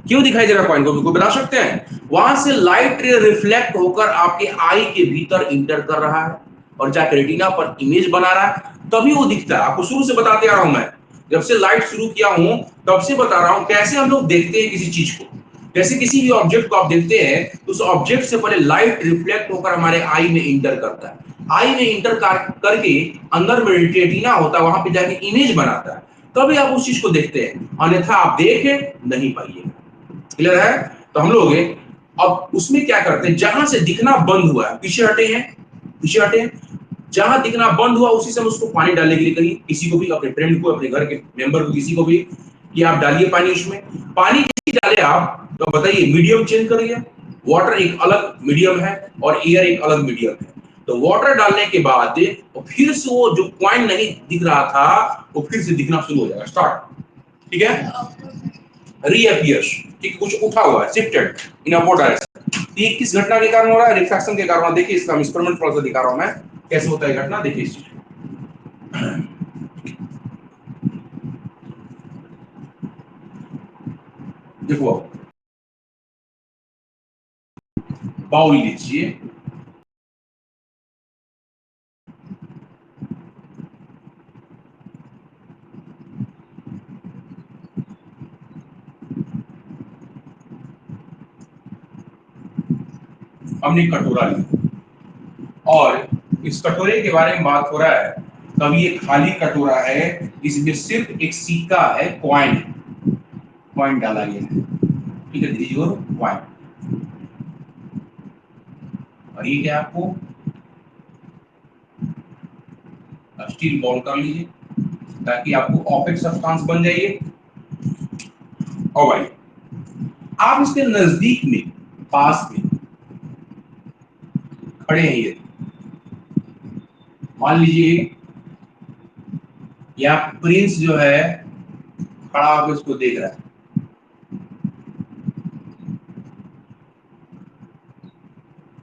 क्यों दिखाई दे रहा है कॉइन को बता सकते हैं? वहां से लाइट रे रिफ्लेक्ट होकर आपके आई के भीतर इंटर कर रहा है और जाकर रेटिना पर इमेज बना रहा है, तभी वो दिखता है। आपको शुरू से बताते आ रहा हूं मैं, जब से लाइट शुरू किया हूं तब से बता रहा हूं कैसे हम लोग देखते हैं किसी चीज को। जैसे किसी भी ऑब्जेक्ट को आप देखते हैं तो उस ऑब्जेक्ट से पहले लाइट रिफ्लेक्ट होकर हमारे आई में इंटर करता है, आई में इंटर करके अंदर में रेटिना होता है, वहां पे जाके इमेज बनाता है, तभी आप उस चीज को देखते हैं, अन्यथा आप देख नहीं पाइएगा। क्लियर है? तो हम लोग अब उसमें क्या करते हैं, जहां से दिखना बंद हुआ है, पीछे हटे हैं, पीछे हटे हैं, जहां दिखना बंद हुआ उसी समय उसको पानी डालने के लिए कहिए, किसी को भी, अपने फ्रेंड को, अपने घर के मेंबर को, किसी को भी, कि आप डालिए पानी उसमें। पानी जैसे डाले आप तो बताइए मीडियम चेंज करिए। वाटर एक अलग मीडियम है और एयर एक अलग मीडियम है। तो वाटर डालने के बाद फिर से वो जो कॉइन नहीं दिख रहा था वो फिर से दिखना शुरू हो जाएगा, स्टार्ट, ठीक है। रीअपियर्स, ठीक, कुछ उठा हुआ है, शिफ्टेड इन अपवर्ड डायरेक्शन। ये किस घटना के कारण हो रहा है? रिफ्रैक्शन के कारण। देखिए इसका एक्सपेरिमेंट थोड़ा सा दिखा रहा हूं मैं, कैसे होता है घटना, देखिए इस देखो, बाउल लीजिए, हमने कटोरा लिया और इस कटोरे के बारे में बात हो रहा है, तब ये खाली कटोरा है, इसमें सिर्फ एक सिक्का है, कॉइन, कॉइन डाला गया है, ठीक है, दिस योर कॉइन। और ये क्या, आपको स्टील बॉल कर लीजिए ताकि आपको ऑपेक सब्सटेंस बन जाइए। और भाई आप इसके नजदीक में, पास में खड़े हैं, ये मान लीजिए या प्रिंस जो है खड़ा होकर उसको देख रहा है,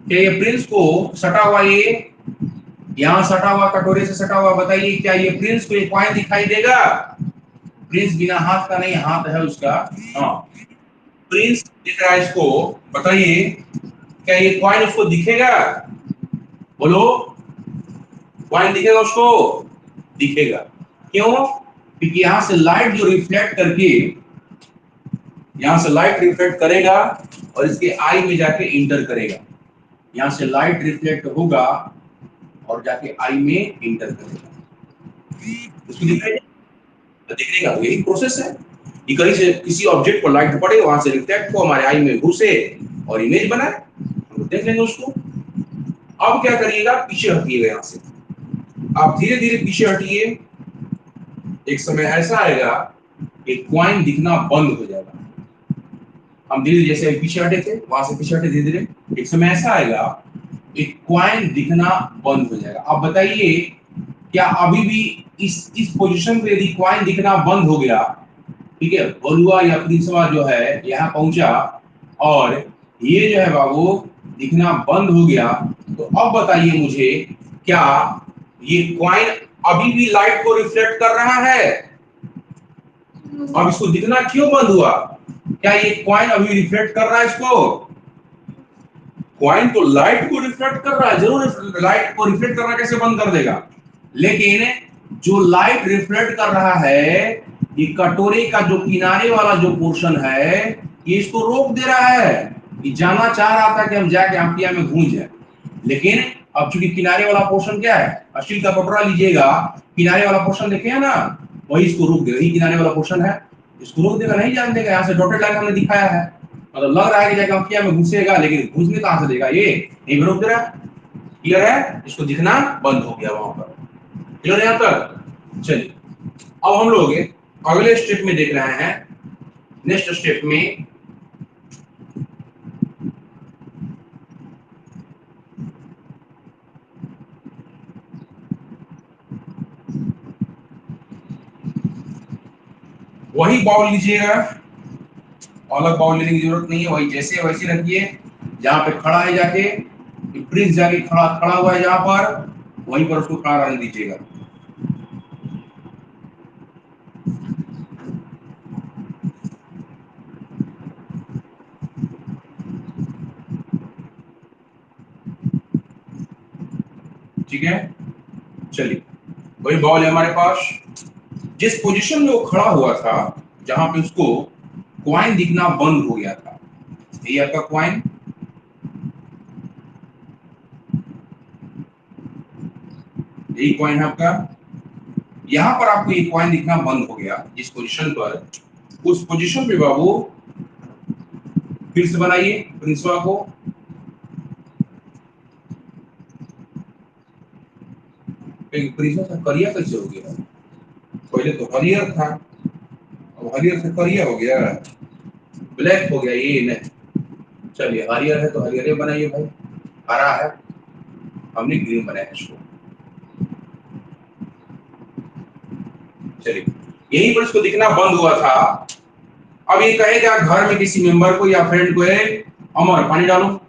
क्या ये प्रिंस को सटा हुआ, ये यहाँ सटा हुआ, कटोरे से सटा हुआ, बताइए क्या ये प्रिंस को एक कॉइन दिखाई देगा? प्रिंस बिना हाथ का नहीं, हाथ है उसका, हाँ, प्रिंस दिख रहा है इसको, बताइए क्या ये कॉइन उसको दिखेगा? बोलो, कॉइन दिखेगा उसको? दिखेगा। क्यों? क्योंकि यहां से लाइट जो रिफ्लेक्ट करके, यहां से लाइट रिफ्लेक्ट करेगा और इसके आई में जाके इंटर करेगा, यहां से लाइट रिफ्लेक्ट होगा और जाके आई में इंटर करेगा, उसको दिखाई दिखने का यही प्रोसेस है कि कहीं से किसी ऑब्जेक्ट पर लाइट पड़े, वहां से रिफ्लेक्ट हो, हमारे आई में घुसे और इमेज बनाए, हम देख लेंगे उसको। अब क्या करिएगा, पीछे हटिएगा, यहां से आप धीरे धीरे पीछे हटिए। एक समय ऐसा आएगा कि कॉइन दिखना बंद हो जाएगा। हम धीरे जैसे पीछे हटे थे, वहां से पीछे हटे धीरे धीरे, एक समय ऐसा आएगा एक कॉइन दिखना बंद हो जाएगा। अब बताइए क्या अभी भी इस पोजीशन पे यदि कॉइन दिखना बंद हो गया, ठीक है, बलुआ या प्रिंसवा जो है यहाँ पहुंचा और ये जो है बाबू दिखना बंद हो गया, तो अब बताइए मुझे, क्या ये कॉइन अभी भी लाइट को रिफ्लेक्ट कर रहा है? अब इसको दिखना क्यों बंद हुआ? क्या ये कॉइन अभी रिफ्लेक्ट कर रहा है इसको? कॉइन तो लाइट को रिफ्लेक्ट कर रहा है, जरूर लाइट को रिफ्लेक्ट करना कैसे बंद कर देगा, लेकिन जो लाइट रिफ्लेक्ट कर रहा है ये कटोरे का जो किनारे वाला जो पोर्शन है ये इसको रोक दे रहा है। ये जाना चाह रहा था कि हम जाके एम्पियर में घूम जाए, लेकिन अब चूंकि किनारे वाला पोर्शन क्या है, स्टील का कटोरा लीजिएगा, किनारे वाला पोर्शन देखे है ना, वही इसको रोक देगा। यही किनारे वाला पोर्शन है, इसको रोक देगा, नहीं जान देगा। यहाँ से डॉटेड लाइन हमने दिखाया है, मतलब लग रहा है कि जाके एम्पियर में घुसेगा, लेकिन घुसने कहां से देगा, ये नहीं रोक दे रहा। क्लियर है, इसको दिखना बंद हो गया वहां पर। क्लियर है यहाँ तक? चलिए अब हम लोग अगले स्टेप में देख रहे हैं। नेक्स्ट स्टेप में वही बाउल लीजिएगा, अलग बाउल लेने की जरूरत नहीं है, वही जैसे वैसे रखिए। जहां पे खड़ा है जाके ब्रिज जाके खड़ा खड़ा हुआ है जहां पर, वहीं पर उसको खड़ा रहने दीजिएगा। ठीक है, चलिए वही बॉल है हमारे पास। जिस पोजीशन में वो खड़ा हुआ था, जहां पे उसको क्वाइन दिखना बंद हो गया था, ये आपका क्वाइन, यही क्वाइन है आपका। यहां पर आपको ये क्वाइन दिखना बंद हो गया जिस पोजीशन पर, उस पोजीशन पे बाबू फिर से बनाइए प्रिंसिपल को। प्रिंसिपल का करिया कैसे हो गया, पहले तो हरियर था, अब हरियर से करिया हो गया, ब्लैक हो गया ये नहीं। चलिए हरियर है तो हरियर बनाइए भाई, हरा है हमने ग्रीन बनाया इसको। चलिए यहीं पर इसको दिखना बंद हुआ था। अब ये कहेगा घर में किसी मेंबर को या फ्रेंड को, अमर पानी डालो,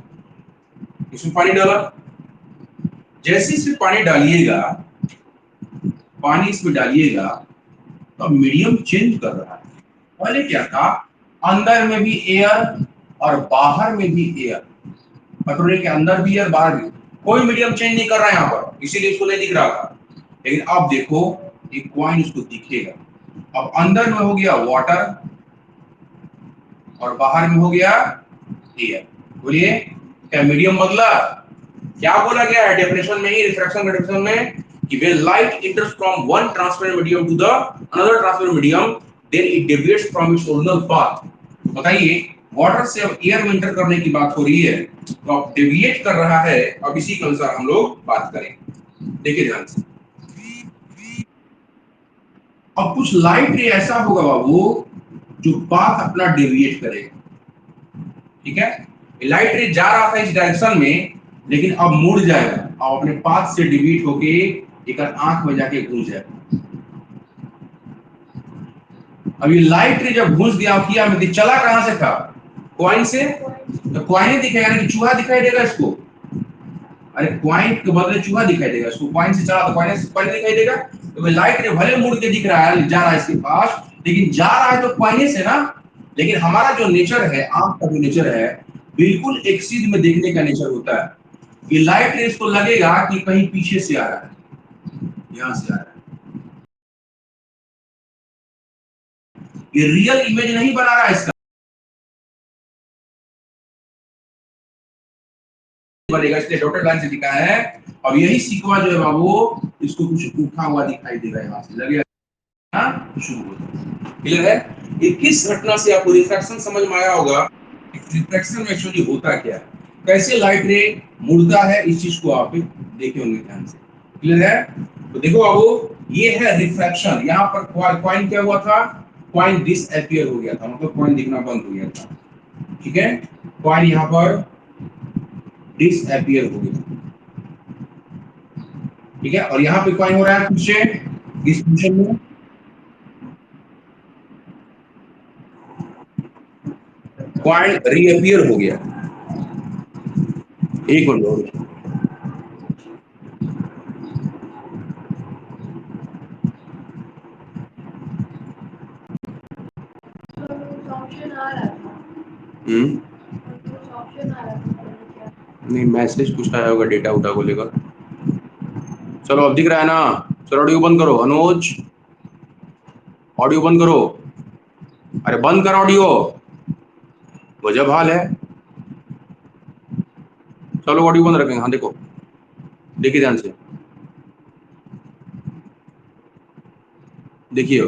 इसमें पानी डाला। जैसे इसमें पानी डालिएगा, पानी इसमें डालिएगा तो मीडियम चेंज कर रहा है। पहले क्या था, अंदर में भी एयर और बाहर में भी एयर, कटोरे के अंदर भी एयर बाहर भी, कोई मीडियम चेंज नहीं कर रहा है यहाँ पर, इसीलिए इसको नहीं दिख रहा था। लेकिन अब देखो ये क्वाइन इसको दिखेगा। अब अंदर में हो गया वाटर और बाहर में हो गया एयर। बोलिए क्या मीडियम बदला? क्या बोला गया है डेफिनेशन में ही, रिफ्रैक्शन के डेफिनेशन में, कि when light enters from one transparent medium to the another transparent medium then it deviates from its original path। बताइए, वाटर से अब एयर में एंटर करने की बात हो रही है, तो अब डेविएट कर रहा है। अब इसी के अनुसार हम लोग बात करेंगे, देखिए ध्यान से। अब कुछ लाइट रे ऐसा होगा बाबू जो पाथ अपना डेविएट करेगा। ठीक है, लाइट रे जा रहा था इस डायरेक्शन में, लेकिन अब मुड़ जाएगा और अपने पाथ से डिवीट होके एक आंख में जाके घुस जाएगा। अब ये लाइट रे जब घुस गया किया में, चला कहां से था, क्वाइन से, तो क्वाइन दिखेगा ना कि चूहा दिखाई देगा इसको। अरे क्वाइन के बदले चूहा दिखाई देगा इसको, क्वाइन से चला तो क्वाइन से क्वाइन दिखाई देगा। तो लाइट रे भले मुड़ के दिख रहा है, जा रहा है इसके पास, लेकिन जा रहा है तो क्वाइन से ना। लेकिन हमारा जो नेचर है, आंख का जो नेचर है, बिल्कुल एक सीध में देखने का नेचर होता है। ये लाइट रे इसको लगेगा कि कहीं पीछे से आ रहा है, यहां से आ रहा है, ये रियल इमेज नहीं बना रहा है इसका, बनेगा, इसलिए डॉटेड लाइन से दिखा है। अब यही सिक्वा जो है बाबू, इसको कुछ उठा हुआ दिखाई देगा, यहां से लगेगा शुरू हो जाएगा। क्लियर है? ये किस घटना से आपको रिफ्रैक्शन समझ में आया होगा, रिफ्रैक्शन में एक्चुअली होता क्या है, कैसे लाइट रे मुड़ता है, इस चीज को आप देखे होंगे ध्यान से। क्लियर है? तो देखो बाबू, ये है रिफ्रैक्शन। यहाँ पर क्वाइन क्या हुआ था, क्वाइन डिसअपीयर हो गया था, मतलब क्वाइन दिखना बंद हो गया था। ठीक है, क्वाइन यहाँ पर डिसअपीयर हो गया। ठीक है, और यहाँ पे क्वाइन हो रहा है फिर से इस पोजीशन में, क्वाइन रीअपीयर हो गया। एक मिनट और, ऑप्शन आ रहा था, ऑप्शन आ रहा था। नहीं, मैसेज कुछ आया होगा डेटा उटा को लेकर। चलो अब दिख रहा है ना। चलो ऑडियो बंद करो अनुज, ऑडियो बंद करो। अरे बंद कर ऑडियो, गजब हाल है। चलो ऑडियो बंद रखेंगे। हाँ देखो, देखिए ध्यान से, देखिए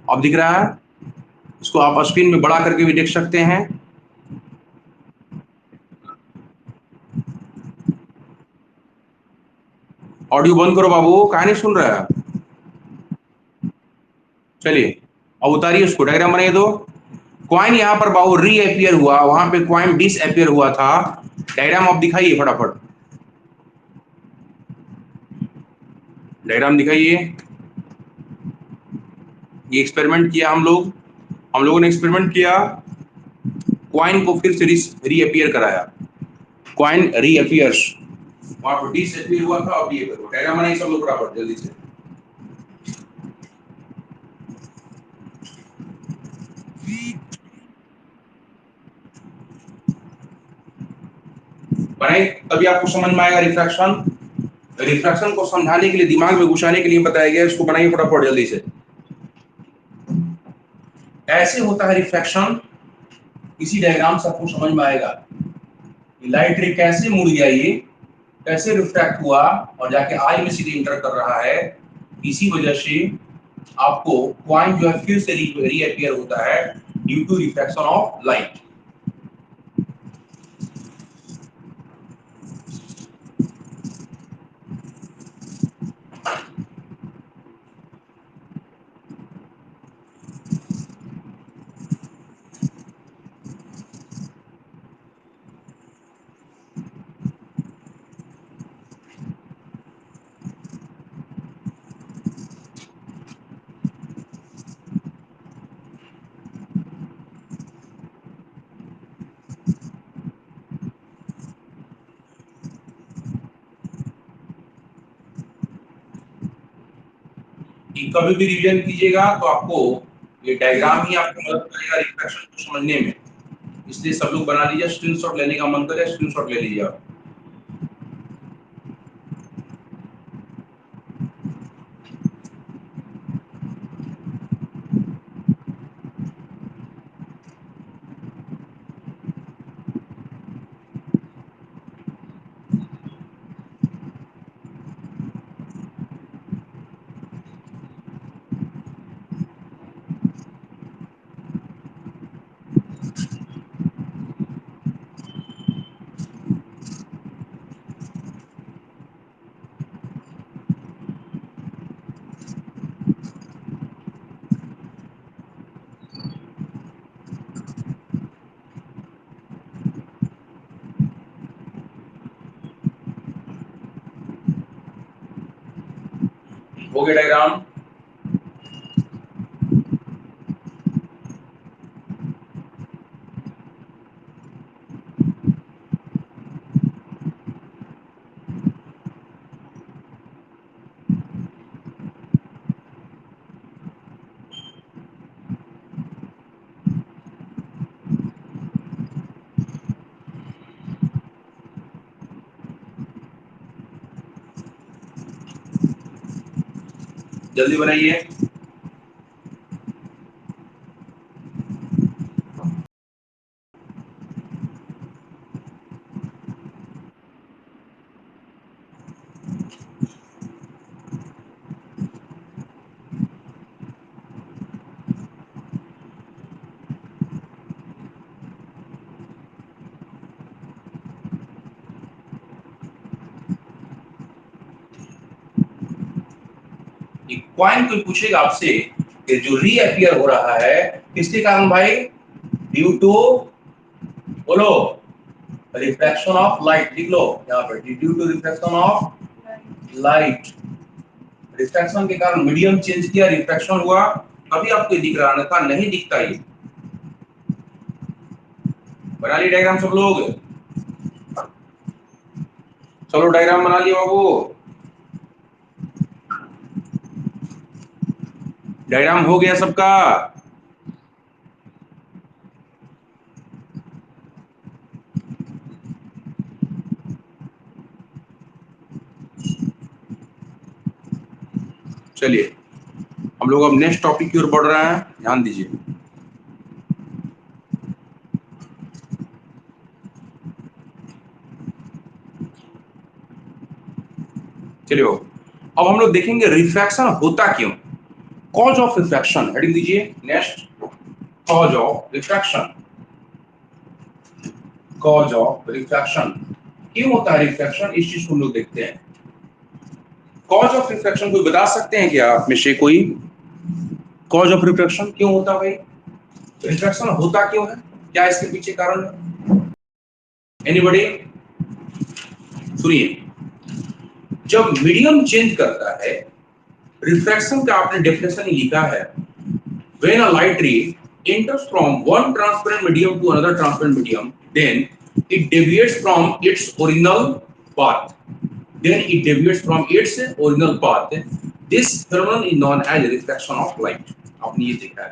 अब दिख रहा है। इसको आप स्क्रीन में बड़ा करके भी देख सकते हैं। ऑडियो बंद करो बाबू, कहा नहीं सुन रहा है। चलिए अब उतारिए उसको, डायग्राम बनाइए। दो क्वाइन यहाँ पर बाबू रीअपियर हुआ, वहां पे क्वाइन डिसअपियर हुआ था। डायग्राम आप दिखाइए फटाफट, डायग्राम दिखाइए। ये एक्सपेरिमेंट किया हम लोगों ने एक्सपेरिमेंट किया, क्वाइन को फिर से रीअपियर कराया। क्वाइन रीअपियर्स, वहां पर डिसअपियर हुआ था, अब ये करो। डायग्राम बनाइए सब लोग फटाफट जल्दी से। बनाइए, तभी आपको समझ में आएगा रिफ्रैक्शन। रिफ्रैक्शन को समझाने के लिए, दिमाग में घुसाने के लिए बताया गया, इसको बनाइए फटाफट जल्दी से। ऐसे होता है रिफ्रैक्शन, इसी डायग्राम से आपको समझ में आएगा लाइट रे कैसे मुड़ गया, ये कैसे रिफ्रैक्ट हुआ और जाके आई में सीधे इंटर कर रहा है। इसी वजह से आपको क्वाइन जो है फिर से रीअपियर होता है due to refraction of light. कि कभी भी रिवीजन कीजिएगा तो आपको ये डायग्राम ही आपको मदद करेगा रिफ्रैक्शन को समझने में। इसलिए सब लोग बना लीजिए, स्क्रीनशॉट लेने का मन करे स्क्रीनशॉट ले लीजिए आप। हो गया डायग्राम। जल्दी बनाइए। क्वाइन कोई पूछेगा आपसे कि जो रीअपियर हो रहा है किसके कारण भाई, ड्यू टू, बोलो, रिफ्रैक्शन ऑफ लाइट। लिख लो यहाँ पर, due to refraction of light. Refraction के कारण मीडियम चेंज किया, रिफ्रैक्शन हुआ, अभी आपको दिख रहा था, नहीं दिखता ये। बना ली डायग्राम सब लोग। चलो डायग्राम बना लिया बाबू, डायग्राम हो गया सबका। चलिए हम लोग अब नेक्स्ट टॉपिक की ओर बढ़ रहे हैं, ध्यान दीजिए। चलिए अब हम लोग देखेंगे रिफ्रैक्शन होता क्यों, कॉज ऑफ रिफ्रैक्शन। हेडिंग दीजिए next, cause of refraction. Cause of refraction, क्यों होता है रिफ्रैक्शन, इस चीज को हम लोग देखते हैं। कॉज ऑफ रिफ्रैक्शन कोई बता सकते हैं क्या आप में से कोई? कॉज ऑफ रिफ्रैक्शन क्यों होता है भाई? रिफ्रैक्शन होता क्यों है, क्या इसके पीछे कारण है? एनीबॉडी? सुनिए, जब मीडियम चेंज करता है, रिफ्रैक्शन का आपने डेफिनेशन ही लिखा है, when a light ray enters from one transparent medium to another transparent medium, then it deviates from its original path. This phenomenon is known as refraction of light. आपने ये देखा है।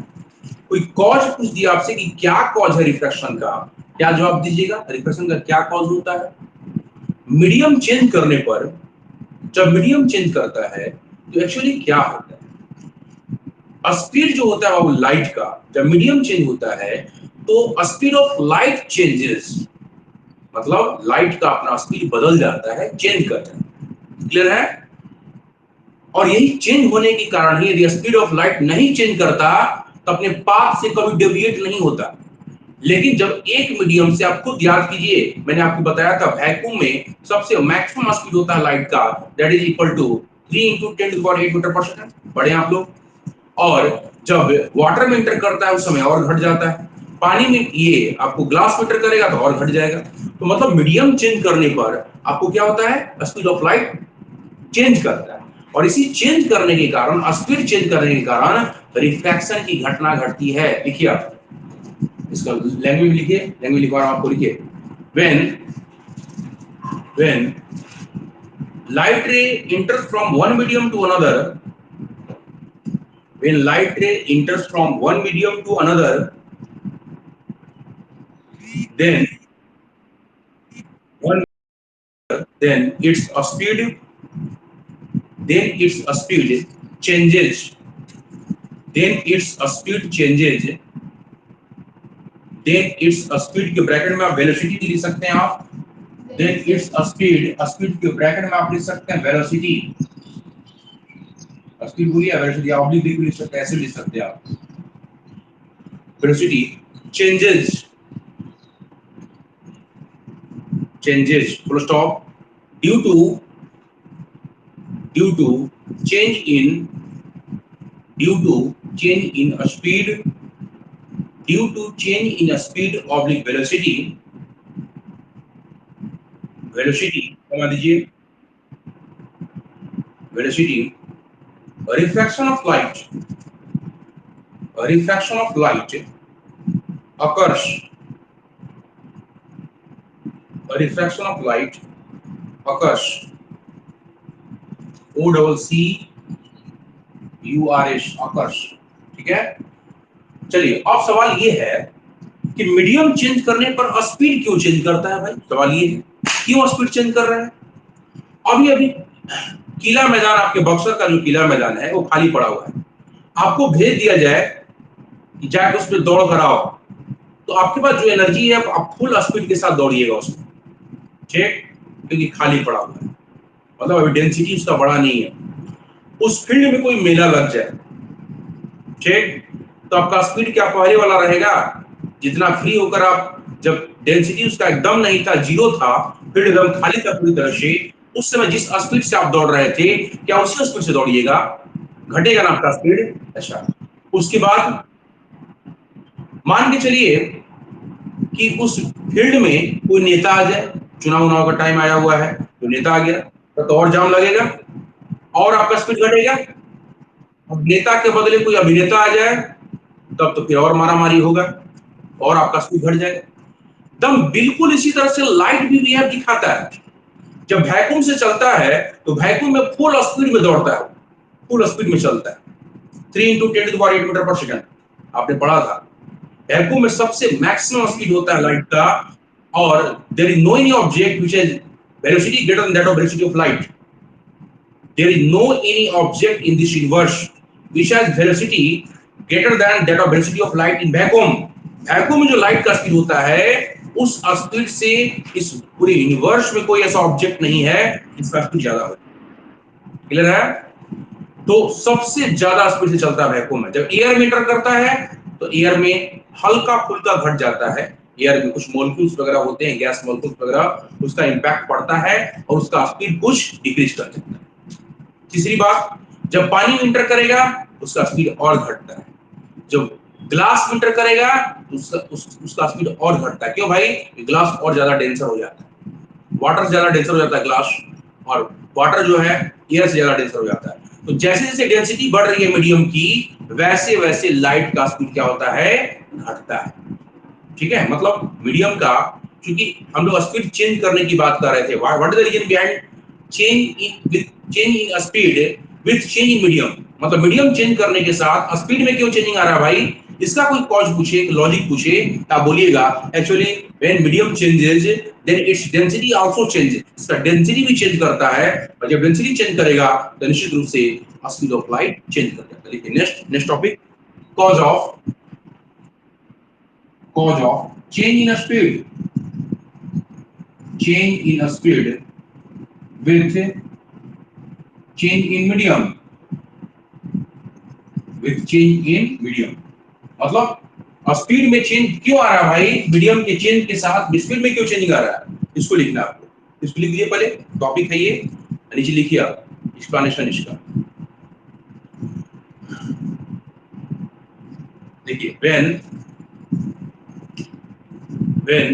कोई कॉज पूछ दिया आपसे कि क्या कॉज है रिफ्रैक्शन का, क्या जवाब दीजिएगा? रिफ्रैक्शन का क्या कॉज होता है? मीडियम चेंज करने पर, जब मीडियम चेंज करता है तो एक्चुअली क्या होता है, स्पीड जो होता है वो लाइट का, जब मीडियम चेंज होता है तो स्पीड ऑफ लाइट चेंजेस, मतलब लाइट का अपना स्पीड बदल जाता है, चेंज करता है। क्लियर है? और यही चेंज होने के कारण ही यदि स्पीड ऑफ लाइट नहीं चेंज करता तो अपने पाथ से कभी डेविएट नहीं होता। लेकिन जब एक मीडियम से, आप खुद याद कीजिए, मैंने आपको बताया था वैक्यूम में सबसे मैक्सिमम स्पीड होता है लाइट का, that is equal to 3 × 10⁸ metre पर सेकंड। पढ़े आप लोग? और जब वाटर में इंटर करता है उस समय और घट जाता है, पानी में ये आपको ग्लास में इंटर करेगा तो और घट जाएगा। तो मतलब मीडियम चेंज करने पर आपको क्या होता है, स्पीड ऑफ लाइट चेंज करता है, और इसी चेंज करने के कारण, स्पीड चेंज करने के कारण रिफ्रैक्शन की घटना घटती है। लिखिए आप इसका लैंग्वेज लिखिए, लैंग्वेज लिखवा रहा हूं आपको, लिखिए when light ray enters from one medium to another, when light ray enters from one medium to another, then one then its speed changes, then its speed changes, then its speed के bracket में आप velocity लिख सकते हैं आप, then its speed के bracket में आप लिख सकते हैं वेलोसिटी, स्पीड बोलिए वेलोसिटी, आप भी लिख सकते हैं, ऐसे लिख सकते हैं आप, velocity changes full stop, due to change in speed, due to change in speed oblique velocity, कमा दीजिए velocity, refraction of light occurs, refraction of light occurs, OCCURS occurs। ठीक है? चलिए अब सवाल ये है कि मीडियम चेंज करने पर स्पीड क्यों चेंज करता है भाई? सवाल ये है क्यों स्पीड चेंज कर रहा है? अभी किला मैदान, आपके बक्सर का जो किला मैदान है वो खाली पड़ा हुआ है, आपको भेज दिया जाए कि जाके उस पर दौड़ कराओ, तो आपके पास जो एनर्जी है आप फुल स्पीड के साथ दौड़िएगा उसमें, ठीक, क्योंकि खाली पड़ा हुआ है, मतलब अभी डेंसिटी उसका बड़ा नहीं है। उस फील्ड में कोई मेला लग जाए, ठीक, तो आपका स्पीड क्या पहले वाला रहेगा, जितना फ्री होकर आप, जब डेंसिटी उसका एकदम नहीं था, जीरो था, फील्ड एकदम खाली था पूरी तरह से, उस समय जिस स्पीड से आप दौड़ रहे थे, क्या उसी स्पीड से दौड़िएगा? घटेगा ना आपका स्पीड। अच्छा, उसके बाद मान के चलिए कि उस फील्ड में कोई नेता आ जाए, चुनाव का टाइम आया हुआ है, तो नेता आ गया तो और जाम लगेगा और आपका स्पीड घटेगा। अब नेता के बदले कोई अभिनेता आ जाए तब तो फिर और मारामारी होगा और आपका स्पीड घट जाएगा। दम बिल्कुल इसी तरह से लाइट भी बिहेव दिखाता है। जब वैक्यूम से चलता है तो वैक्यूम में फुल स्पीड में दौड़ता है, फुल स्पीड में चलता है, 3 × 10⁸ मीटर पर सेकंड, आपने पढ़ा था। वैक्यूम में सबसे मैक्सिमम स्पीड होता है लाइट का, और there is no any object which is velocity greater than that of velocity of light. there is no any object in this universe which has velocity greater than that of velocity of light in vacuum. Vacuum में जो light का speed होता है उस speed से इस पूरे universe में कोई ऐसा ऑब्जेक्ट नहीं है जिसका स्पीड ज्यादा हो। क्लियर है? तो सबसे ज्यादा स्पीड से चलता है वैक्यूम में। जब एयर में एंटर करता है तो एयर में हल्का फुल्का घट जाता है, एयर में कुछ मॉलिक्यूल्स वगैरह होते हैं, गैस मॉलिक्यूल्स वगैरह, उसका इंपैक्ट पड़ता है और उसका स्पीड कुछ डिक्रीज कर देता है। तीसरी बात, जब पानी में एंटर करेगा उसका स्पीड और घटता है, जब ग्लास में एंटर करेगा तो उसका स्पीड और घटता है। क्यों भाई? ग्लास और ज्यादा डेंसर हो जाता है, वाटर ज्यादा डेंसर हो जाता है ग्लास, और वाटर जो है एयर से ज्यादा डेंसर हो जाता है। तो जैसे जैसे डेंसिटी बढ़ रही है मीडियम की, वैसे वैसे लाइट का स्पीड क्या होता है? घटता है। ठीक है, मतलब मीडियम का, क्योंकि हम लोग स्पीड चेंज करने की बात कर रहे थे, what is the reason behind change in speed with change in medium, मतलब मीडियम चेंज करने के साथ स्पीड में क्यों चेंजिंग आ रहा है भाई? इसका कोई कॉज पूछे, लॉजिक पूछे, आप बोलिएगा actually when medium changes then its density also changes, इसका डेंसिटी भी चेंज करता है, और जब डेंसिटी चेंज करेगा तो निश्चित रूप से स्पीड ऑफ लाइट चेंज कर जाता है। देखिए next topic, cause of change in a speed, change in a speed with change in medium, with change in medium, मतलब स्पीड में चेंज क्यों आ रहा है भाई? मीडियम के चेंज के साथ स्पीड में क्यों चेंजिंग आ रहा है? इसको लिखना है आपको, इसको लिख लीजिए पहले, टॉपिक है ये, नीचे लिखिए आप एक्सप्लेनेशन इसका। देखिए when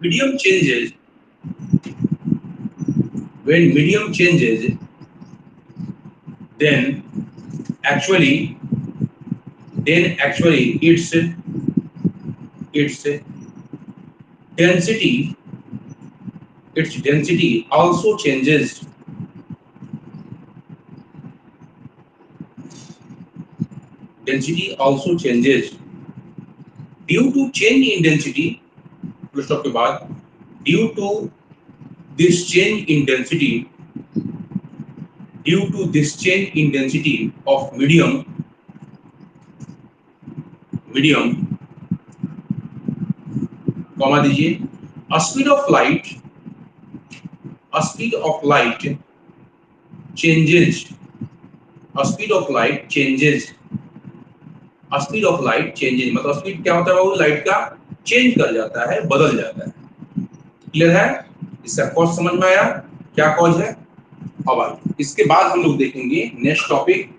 medium changes, when medium changes, then actually its density also changes. Density also changes due to change in density, full stop के बाद, due to this change in density, due to this change in density of medium, comma दीजिए, a speed of light changes, a speed of light changes, मतलब speed क्या होता है वो light का change कर जाता है, बदल जाता है। क्लियर है? इसका कॉज समझ में आया, क्या कॉज है? अब इसके बाद हम लोग देखेंगे नेक्स्ट टॉपिक,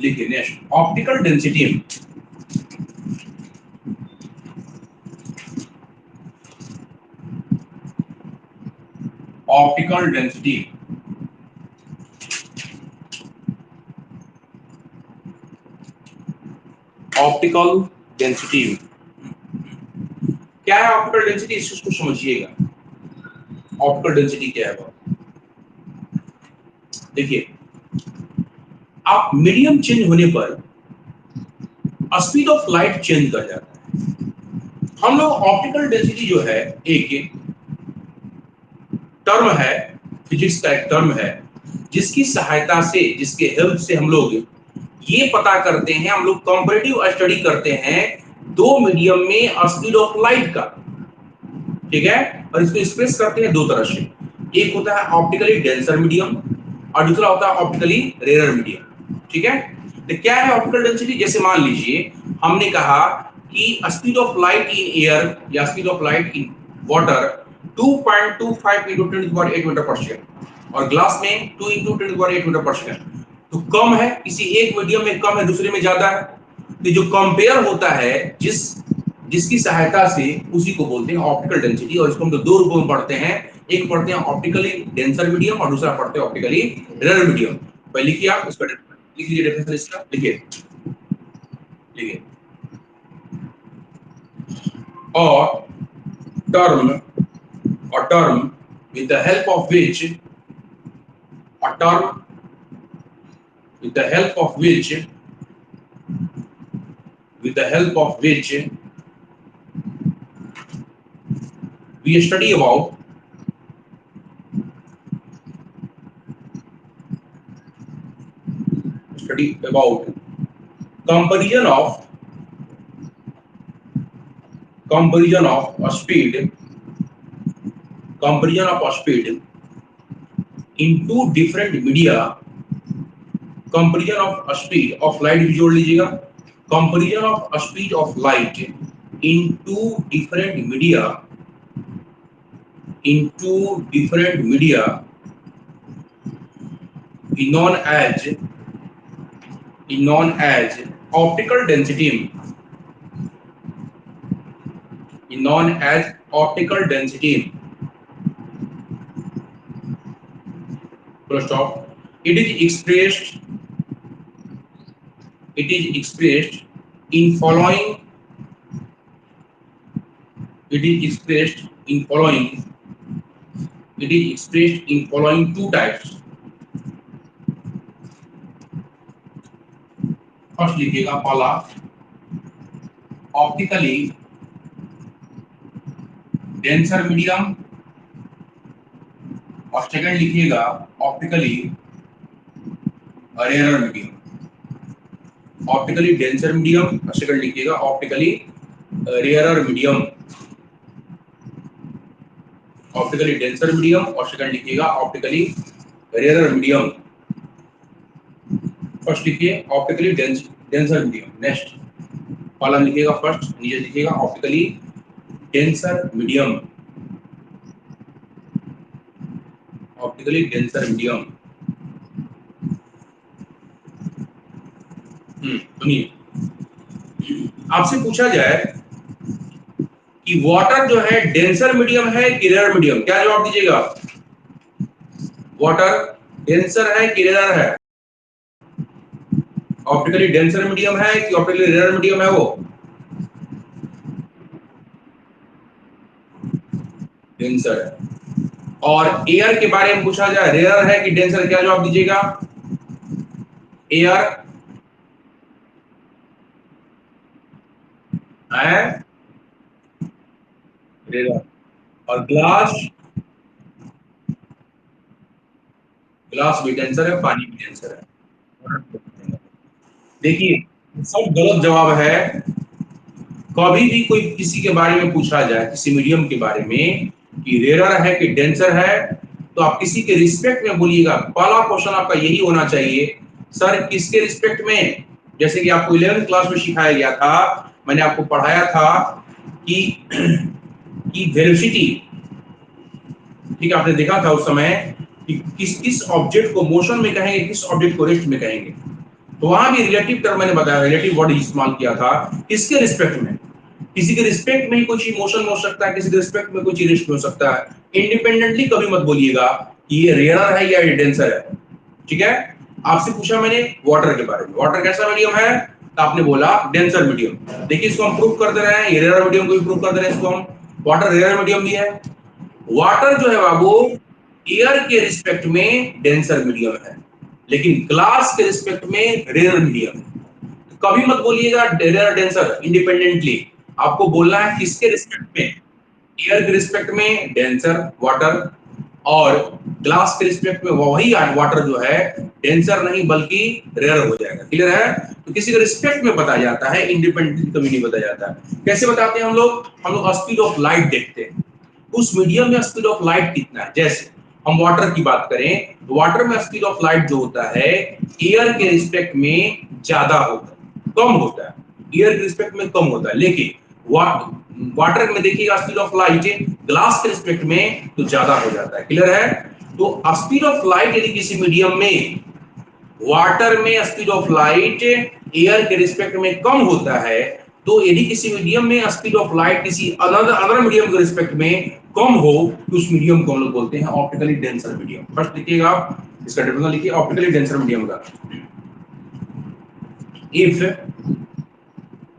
लिखिए next, optical density. Optical density, optical density क्या है? ऑप्टिकल डेंसिटी, इसको समझिएगा, ऑप्टिकल डेंसिटी क्या है? देखिए, आप मीडियम चेंज होने पर स्पीड ऑफ लाइट चेंज कर जाता है। हम लोग ऑप्टिकल डेंसिटी जो है एक टर्म है, फिजिक्स का एक टर्म है, जिसकी सहायता से, जिसके हेल्प से हम लोग ये पता करते हैं, हम लोग कंपैरेटिव स्टडी करते हैं दो मीडियम में स्पीड ऑफ लाइट का। ठीक है, और इसको एक्सप्रेस करते हैं दो तरह से, एक होता है ऑप्टिकली डेंसर मीडियम और दूसरा होता है ऑप्टिकली रेयर मीडियम। ठीक है, तो क्या है ऑप्टिकल डेंसिटी? जैसे मान लीजिए हमने कहा कि speed of light in air या speed of light in water 2.25 into 10⁸ metre पर सेकंड, और ग्लास में 2 into 10⁸ मीटर पर सेकंड। तो कम है, किसी एक मीडियम में कम है, दूसरे में ज्यादा है। तो जो कंपेयर होता है, जिसकी सहायता से, उसी को बोलते हैं ऑप्टिकल डेंसिटी। और इसको हम दो रूपों में पढ़ते हैं, एक पढ़ते हैं ऑप्टिकली डेंसर मीडियम और दूसरा पढ़ते हैं ऑप्टिकली रेयर मीडियम। पहले लिखिए आप इसका, लिख लीजिए डेफिनेशन इसका, लिखिए और term with the help of which with the help of which we study about comparison of comparison of speed in two different media. Comparison of speed of light भी जोड़ लीजिएगा. Comparison of speed of light in two different media is known as optical density. Is known as optical density. Full stop. It is expressed in following. It is expressed in following two types. First लिखिएगा पहला optically denser medium और second लिखिएगा optically rarer medium. Optically denser medium और second लिखिएगा optically rarer medium. Optically denser medium और second लिखिएगा optically rarer medium. First लिखिए optically denser medium. Next पहला लिखिएगा फर्स्ट, नीचे लिखिएगा optically denser medium. Optically denser medium. सुनिए, आपसे पूछा जाए कि वाटर जो है डेंसर मीडियम है कि रेयर मीडियम, क्या जवाब दीजिएगा? वाटर डेंसर है कि रेयर है? ऑप्टिकली डेंसर मीडियम है कि ऑप्टिकली रेयर मीडियम है? वो डेंसर है. और एयर के बारे में पूछा जाए रेयर है कि डेंसर, क्या जवाब दीजिएगा? एयर है रेयर. और ग्लास भी डेंसर है, पानी भी डेंसर है. देखिए सब गलत जवाब है. कभी भी कोई किसी के बारे में पूछा जाए, किसी मीडियम के बारे में कि रेयर है कि डेंसर है, तो आप किसी के रिस्पेक्ट में बोलिएगा. पहला क्वेश्चन आपका यही होना चाहिए, सर किसके रिस्पेक्ट में? जैसे कि आपको 11th क्लास में सिखाया गया था, मैंने आपको पढ़ाया था कि वेलोसिटी, ठीक है, आपने देखा था उस समय कि किस ऑब्जेक्ट को मोशन में कहेंगे, किस ऑब्जेक्ट को रेस्ट में कहेंगे. तो वहां भी रिलेटिव टर्म मैंने बताया, रिलेटिव वर्ड इस्तेमाल किया था. किसके रिस्पेक्ट में? किसी के रिस्पेक्ट में ही कोई चीज मोशन में हो सकता है, किसी के रिस्पेक्ट में कोई चीज रेस्ट में हो सकता है. इंडिपेंडेंटली कभी मत बोलिएगा कि ये रेयर है या डेंसर है. ठीक है, आपसे पूछा मैंने वाटर के बारे में, वाटर कैसा मीडियम है, तो आपने बोला डेंसर मीडियम. देखिए इसको हम प्रूव कर दे रहे हैं, ये रेयर मीडियम को भी प्रूव कर दे रहे हैं. इसको हम वाटर रेयर मीडियम भी है. वाटर जो है बाबू एयर के रिस्पेक्ट में डेंसर मीडियम है, लेकिन ग्लास के रिस्पेक्ट में रेयर मीडियम. कभी मत बोलिएगा रेयर डेंसर इंडिपेंडेंटली. आपको बोलना है किसके रिस्पेक्ट में? एयर के रिस्पेक्ट में डेंसर वाटर, और ग्लास के रिस्पेक्ट में वही वाटर जो है डेंसर नहीं बल्कि रेयर हो जाएगा. क्लियर है? तो किसी के रिस्पेक्ट में बताया जाता है, इंडिपेंडेंटली कभी नहीं बताया जाता है. कैसे बताते हैं हम लोग स्पीड ऑफ लाइट देखते हैं. उस मीडियम में स्पीड ऑफ लाइट कितना है. जैसे हम वाटर की बात करें तो वाटर में स्पीड ऑफ लाइट जो होता है एयर के रिस्पेक्ट में ज्यादा होता है, कम होता है. एयर के रिस्पेक्ट में कम होता है, लेकिन वाटर में देखिएगा स्पीड ऑफ लाइट ग्लास के रिस्पेक्ट में तो ज्यादा हो जाता है. क्लियर है? तो स्पीड ऑफ लाइट यदि किसी मीडियम में, वाटर में स्पीड ऑफ लाइट एयर के रिस्पेक्ट में कम होता है, तो यदि किसी मीडियम में स्पीड ऑफ लाइट किसी अदर मीडियम के रिस्पेक्ट में कम हो, तो उस मीडियम को हम लोग बोलते हैं ऑप्टिकली डेंसर मीडियम. फर्स्ट लिखिएगा आप, इसका डेफिनेशन लिखिए ऑप्टिकली डेंसर मीडियम का.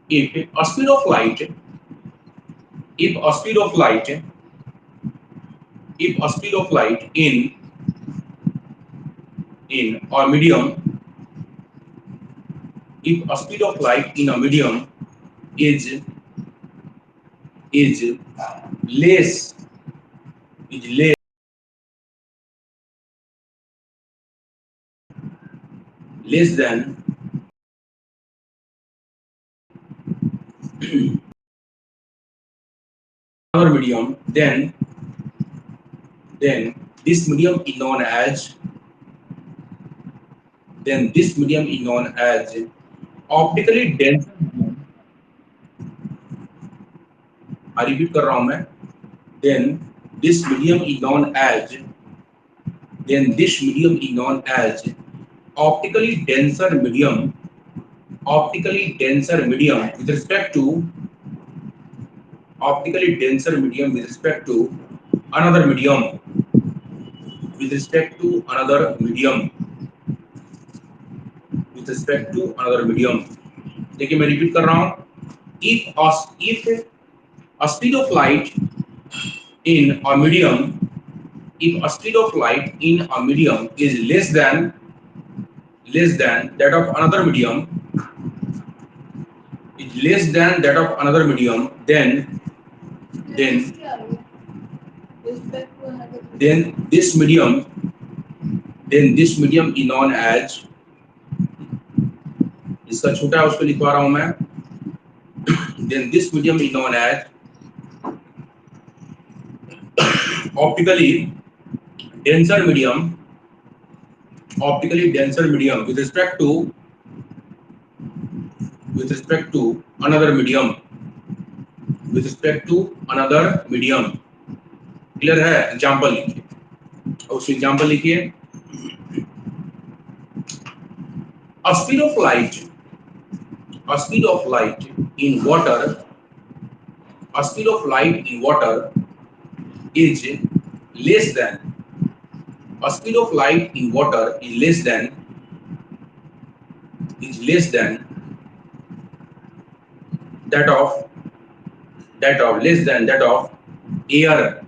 if a speed of light if a speed of light in a medium, if a speed of light in a medium is is less is less than another medium, then this medium is known as optically denser medium. I repeat कर रहा हूं मैं. Then this medium is known as optically denser medium. Optically denser medium with respect to another medium. With respect to another medium. देखिए मैं repeat कर रहा हूं. If a speed of light in a medium is less than that of another medium, then this medium is known as, इसका छोटा है उसको लिखवा रहा हूं मैं. Then this medium is known as optically denser medium with respect to another medium. Clear है? Example लिखिए. उस एग्जांपल लिखिए. A speed of light in water is less than that of air.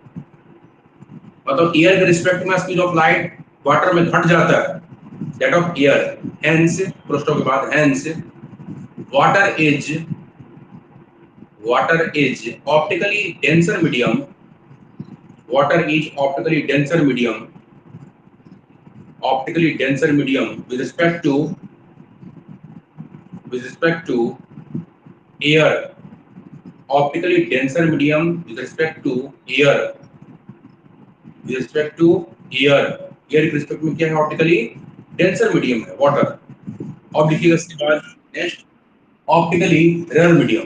मतलब एयर के रिस्पेक्ट में speed of light water में घट जाता है, that of air. Hence पुरुषों के बाद hence water is optically denser medium with respect to air. Optically denser medium with respect to air. Air के रिस्पेक्ट में क्या है? ऑप्टिकली डेंसर मीडियम है वाटर. अब लिखिएगा इसके बाद नेक्स्ट ऑप्टिकली रेयर मीडियम.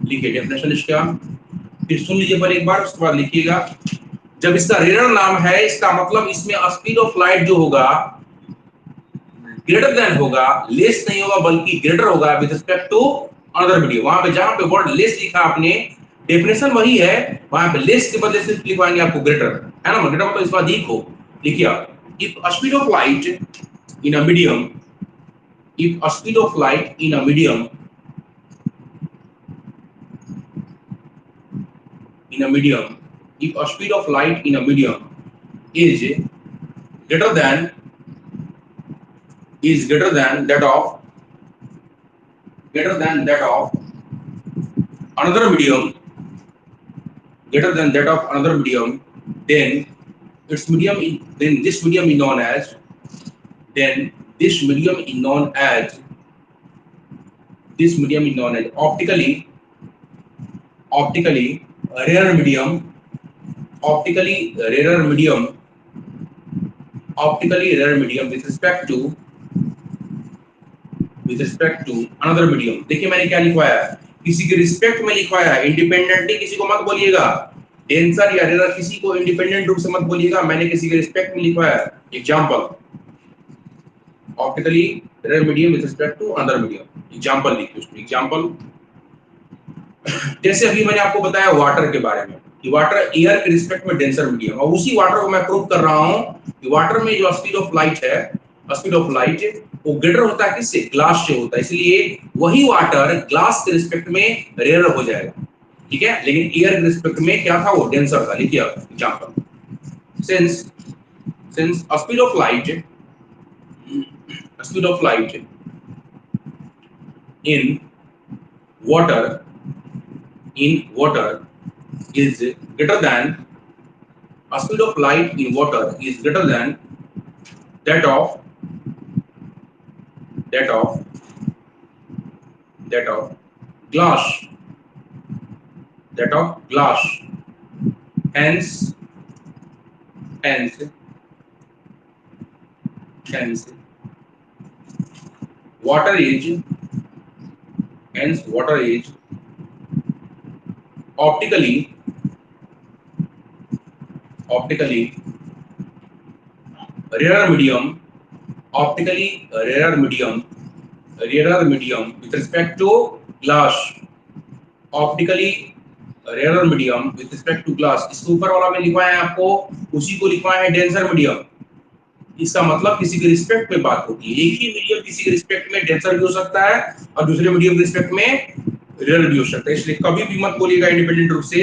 लिखिए डेफिनेशन इसका. फिर सुन लीजिए पर एक बार, उसके बाद लिखिएगा. जब इसका रेयर नाम है, इसका मतलब इसमें स्पीड ऑफ लाइट जो होगा ग्रेटर देन होगा, लेस नहीं होगा बल्कि ग्रेटर होगा with respect to another medium. वहां पे जहां पे वर्ड लेस लिखा आपने, डेफिनेशन वही है, वहां पे लेस के बदले सिर्फ लिखवाएंगे आपको ग्रेटर, है ना? ग्रेटर मतलब इस बात अधिक हो. लिखिए आप, if a speed of light in a medium is greater than that of another medium, then this medium is known as optically rarer medium with respect to another medium. देखिए मैंने क्या लिखवाया है, किसी के रिस्पेक्ट में लिखवाया है, इंडिपेंडेंटली किसी को मत बोलिएगा. डेंसर या रेयर किसी को इंडिपेंडेंट रूप से मत बोलिएगा, मैंने किसी के रिस्पेक्ट में लिखवाया है. Example, optically rare medium with respect to another medium. Example लिखिए उसमें. एग्जांपल जैसे अभी मैंने आपको बताया वाटर के बारे में कि वाटर एयर के रिस्पेक्ट में डेंसर मीडियम, और उसी वाटर को मैं प्रूव कर रहा हूं कि वाटर में जो स्पीड ऑफ लाइट वो ग्रेटर होता है किससे? ग्लास से होता है. इसलिए वही वाटर ग्लास के रिस्पेक्ट में रेयर हो जाएगा. ठीक है, लेकिन एयर के रिस्पेक्ट में क्या था? वो डेंसर था. लिखिए example. since a speed of light in water is greater than a speed of light in water is greater than that of that of that of glass hence hence hence water is optically rarer medium with respect to glass optically rarer medium with respect to glass। इसके ऊपर वाला में लिखवाया है आपको, उसी को लिखवाया है डेंसर मीडियम। इसका मतलब किसी के रिस्पेक्ट में बात होती है, एक ही मीडियम किसी के रिस्पेक्ट में डेंसर भी हो सकता है और दूसरे मीडियम के रिस्पेक्ट में रेयर भी हो सकता है। इसलिए कभी भी मत बोलिएगा इंडिपेंडेंट रूप से,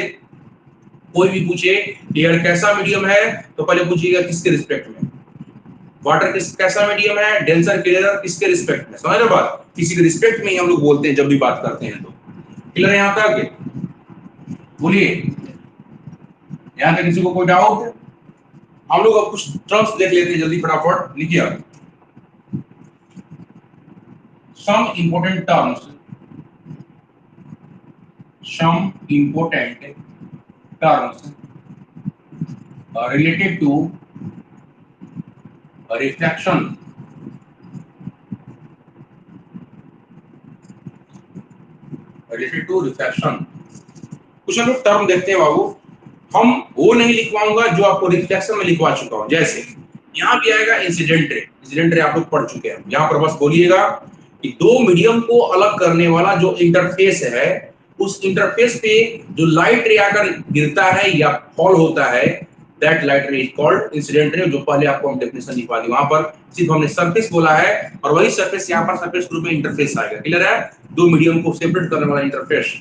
कोई भी पूछे एयर कैसा मीडियम है तो पहले पूछिएगा किसके रिस्पेक्ट में, वाटर कैसा मीडियम है, डेंसर क्लियर किसके रिस्पेक्ट में। समझ रहे बात, किसी के रिस्पेक्ट में ही हम लोग बोलते हैं जब भी बात करते हैं। तो क्लियर है यहाँ तक? बोलिए, यहाँ तक किसी को कोई डाउट? हम लोग अब कुछ टर्म्स देख लेते हैं जल्दी, फटाफट लिखिए आप। some important terms related to reflection कुछ हम लोग टर्म देखते हैं बाबू। हम वो नहीं लिखवाऊंगा जो आपको रिफ्लेक्शन में लिखवा चुका हूं। जैसे यहाँ भी आएगा इंसिडेंट रे आप लोग पढ़ चुके हैं। यहाँ पर बस बोलिएगा कि दो मीडियम को अलग करने वाला जो इंटरफेस है, उस इंटरफेस पे जो लाइट रे आकर गिरता है या फॉल होता है, दैट लाइट रे इज कॉल्ड इंसिडेंट रे। जो पहले आपको हम डेफिनेशन लिखवा दी, वहां पर सिर्फ हमने सरफेस बोला है और वही सरफेस यहाँ पर सरफेस ग्रुप में इंटरफेस आएगा। क्लियर है? दो मीडियम को सेपरेट करने वाला इंटरफेस।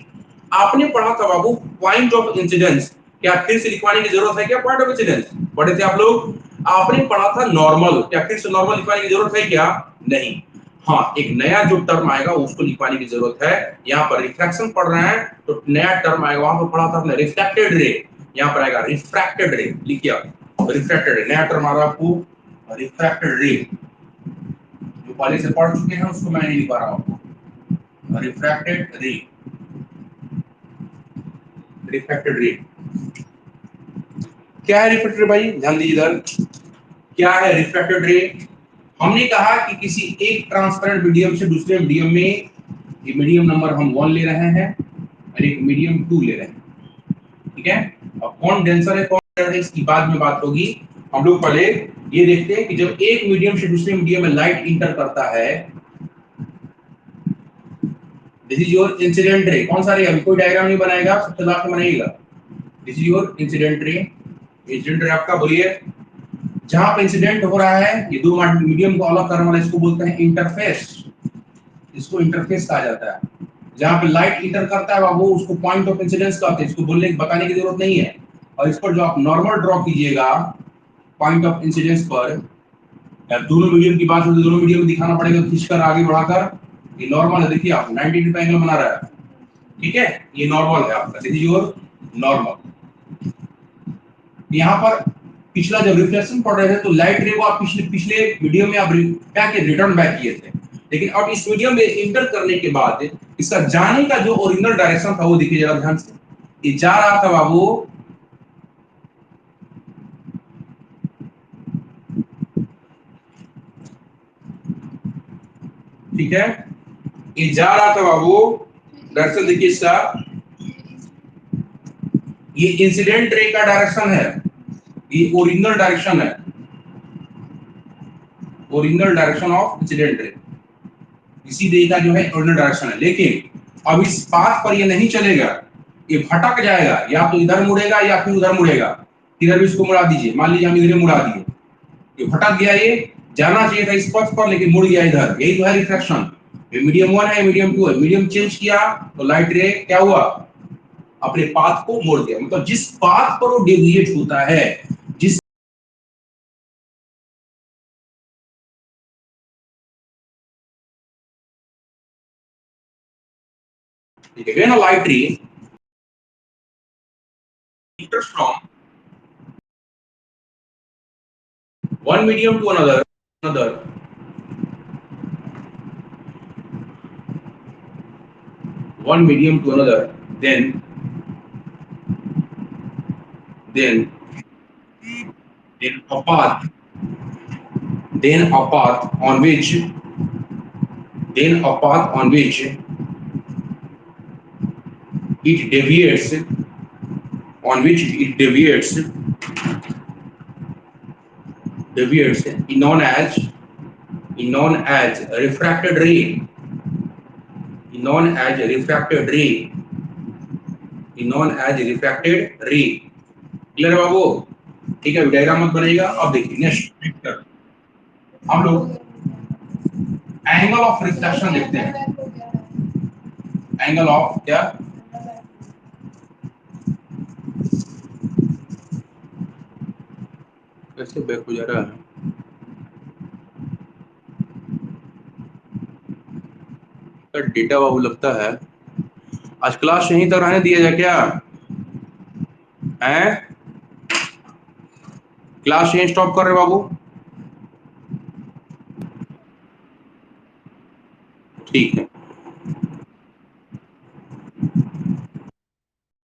आपने पढ़ा था बाबू पॉइंट ऑफ इंसिडेंस, क्या फिर से लिखवाने की जरूरत है क्या? पॉइंट ऑफ इंसिडेंस पढ़े थे आप लोग। आपने पढ़ा था नॉर्मल, क्या फिर से नॉर्मल लिखवाने की जरूरत है क्या? नहीं। हाँ, एक नया जो टर्म आएगा उसको लिखवाने की जरूरत है। यहाँ पर रिफ्रैक्शन पढ़ रहे हैं तो नया टर्म आएगा, वहां पर पढ़ा था हमने रिफ्रैक्टेड रे, यहाँ पर आएगा रिफ्रैक्टेड रे। लिखिए आप रिफ्रैक्टेड रे, नया टर्म आ रहा है आपको रिफ्रैक्टेड रे। जो पहले से पढ़ चुके हैं उसको मैं नहीं लिखवा रहा हूं आपको। रिफ्रैक्टेड रे, रिफ्रैक्टेड रे क्या है? रिफ्रैक्टेड रे भाई ध्यान दीजिए इधर, क्या है रिफ्रैक्टेड रे? हमने कहा कि किसी एक ट्रांसपेरेंट मीडियम से दूसरे मीडियम में, ये मीडियम नंबर हम 1 ले रहे हैं और एक मीडियम 2 ले रहे हैं, ठीक है? अब कौन डेंसर है कौन रेयर है इसकी बाद में बात होगी। हम लोग पहले ये देखते हैं कि जब एक मीडियम से दूसरे मीडियम में लाइट इंटर करता है, this is your incident ray. कौन सा रे? अभी कोई डायग्राम नहीं बनाएगा, सबसे लास्ट में बनाइएगा। This is your incident ray. Incident ray आपका बोलिए, जहां पे इंसिडेंट हो रहा है, ये दो मीडियम को अलग करने वाला इसको बोलते हैं इंटरफेस। इसको इंटरफेस कहा जाता है। जहां पे लाइट इंटर करता है वो उसको पॉइंट ऑफ इंसिडेंस कहते हैं। इसको बोलने बताने की जरूरत नहीं है। और इस पर जो आप नॉर्मल ड्रॉ कीजिएगा पॉइंट ऑफ इंसिडेंस पर, दोनों मीडियम की बात हो तो दोनों मीडियम में दिखाना पड़ेगा खींचकर आगे बढ़ाकर। ये नॉर्मल है, देखिए आप 90 डिग्री एंगल बना रहा है, ठीक है? ये नॉर्मल है आपका, दिस इज योर नॉर्मल। यहाँ पर पिछला जब रिफ्लेक्शन पढ़ रहे थे तो लाइट रे को आप पिछले मीडियम में आप क्या के रिटर्न बैक किए थे, लेकिन अब इस मीडियम में इंटर करने के बाद इसका जाने का जो ओरिजिनल डायरेक्शन था वो देखिए जरा ध्यान से। ये जा रहा था बाबू ठीक है, ये जा रहा था बाबू डायरेक्शन देखिए इसका, ये इंसिडेंट रे का डायरेक्शन है, ये ओरिजिनल डायरेक्शन है, original direction of incident ray, इसी रे का जो है ओरिजिनल डायरेक्शन है। लेकिन अब इस पाथ पर ये नहीं चलेगा, ये भटक जाएगा, या तो इधर मुड़ेगा या फिर उधर मुड़ेगा। इधर भी इसको मुड़ा दीजिए, मान लीजिए हम इधर मुड़ा दिए, ये भटक गया, ये जाना चाहिए था इस पथ पर लेकिन मुड़ गया इधर। यही तो है रिफ्रैक्शन। ये मीडियम 1 है, मीडियम 2 है, मीडियम चेंज किया तो लाइट रे क्या हुआ? अपने पाथ को मोड़ दिया। मतलब जिस पाथ पर वो डेविएट होता है, जिस When a light ray enters from one medium to another, one medium to another, then then a path, then a path on which, then a path on which it deviates, on which it deviates, known as refracted ray, known as refracted ray, known as refracted ray. Clear है बाबू? ठीक है, diagram मत बनाइएगा। अब देखिए next हम लोग angle of reflection देखते हैं। एंगल ऑफ क्या? कैसे बैक हो जा रहा है? डेटा बाबू लगता है आज क्लास यहीं तक रहने दिया जाए क्या है? क्लास यहीं स्टॉप कर रहे बाबू? ठीक है।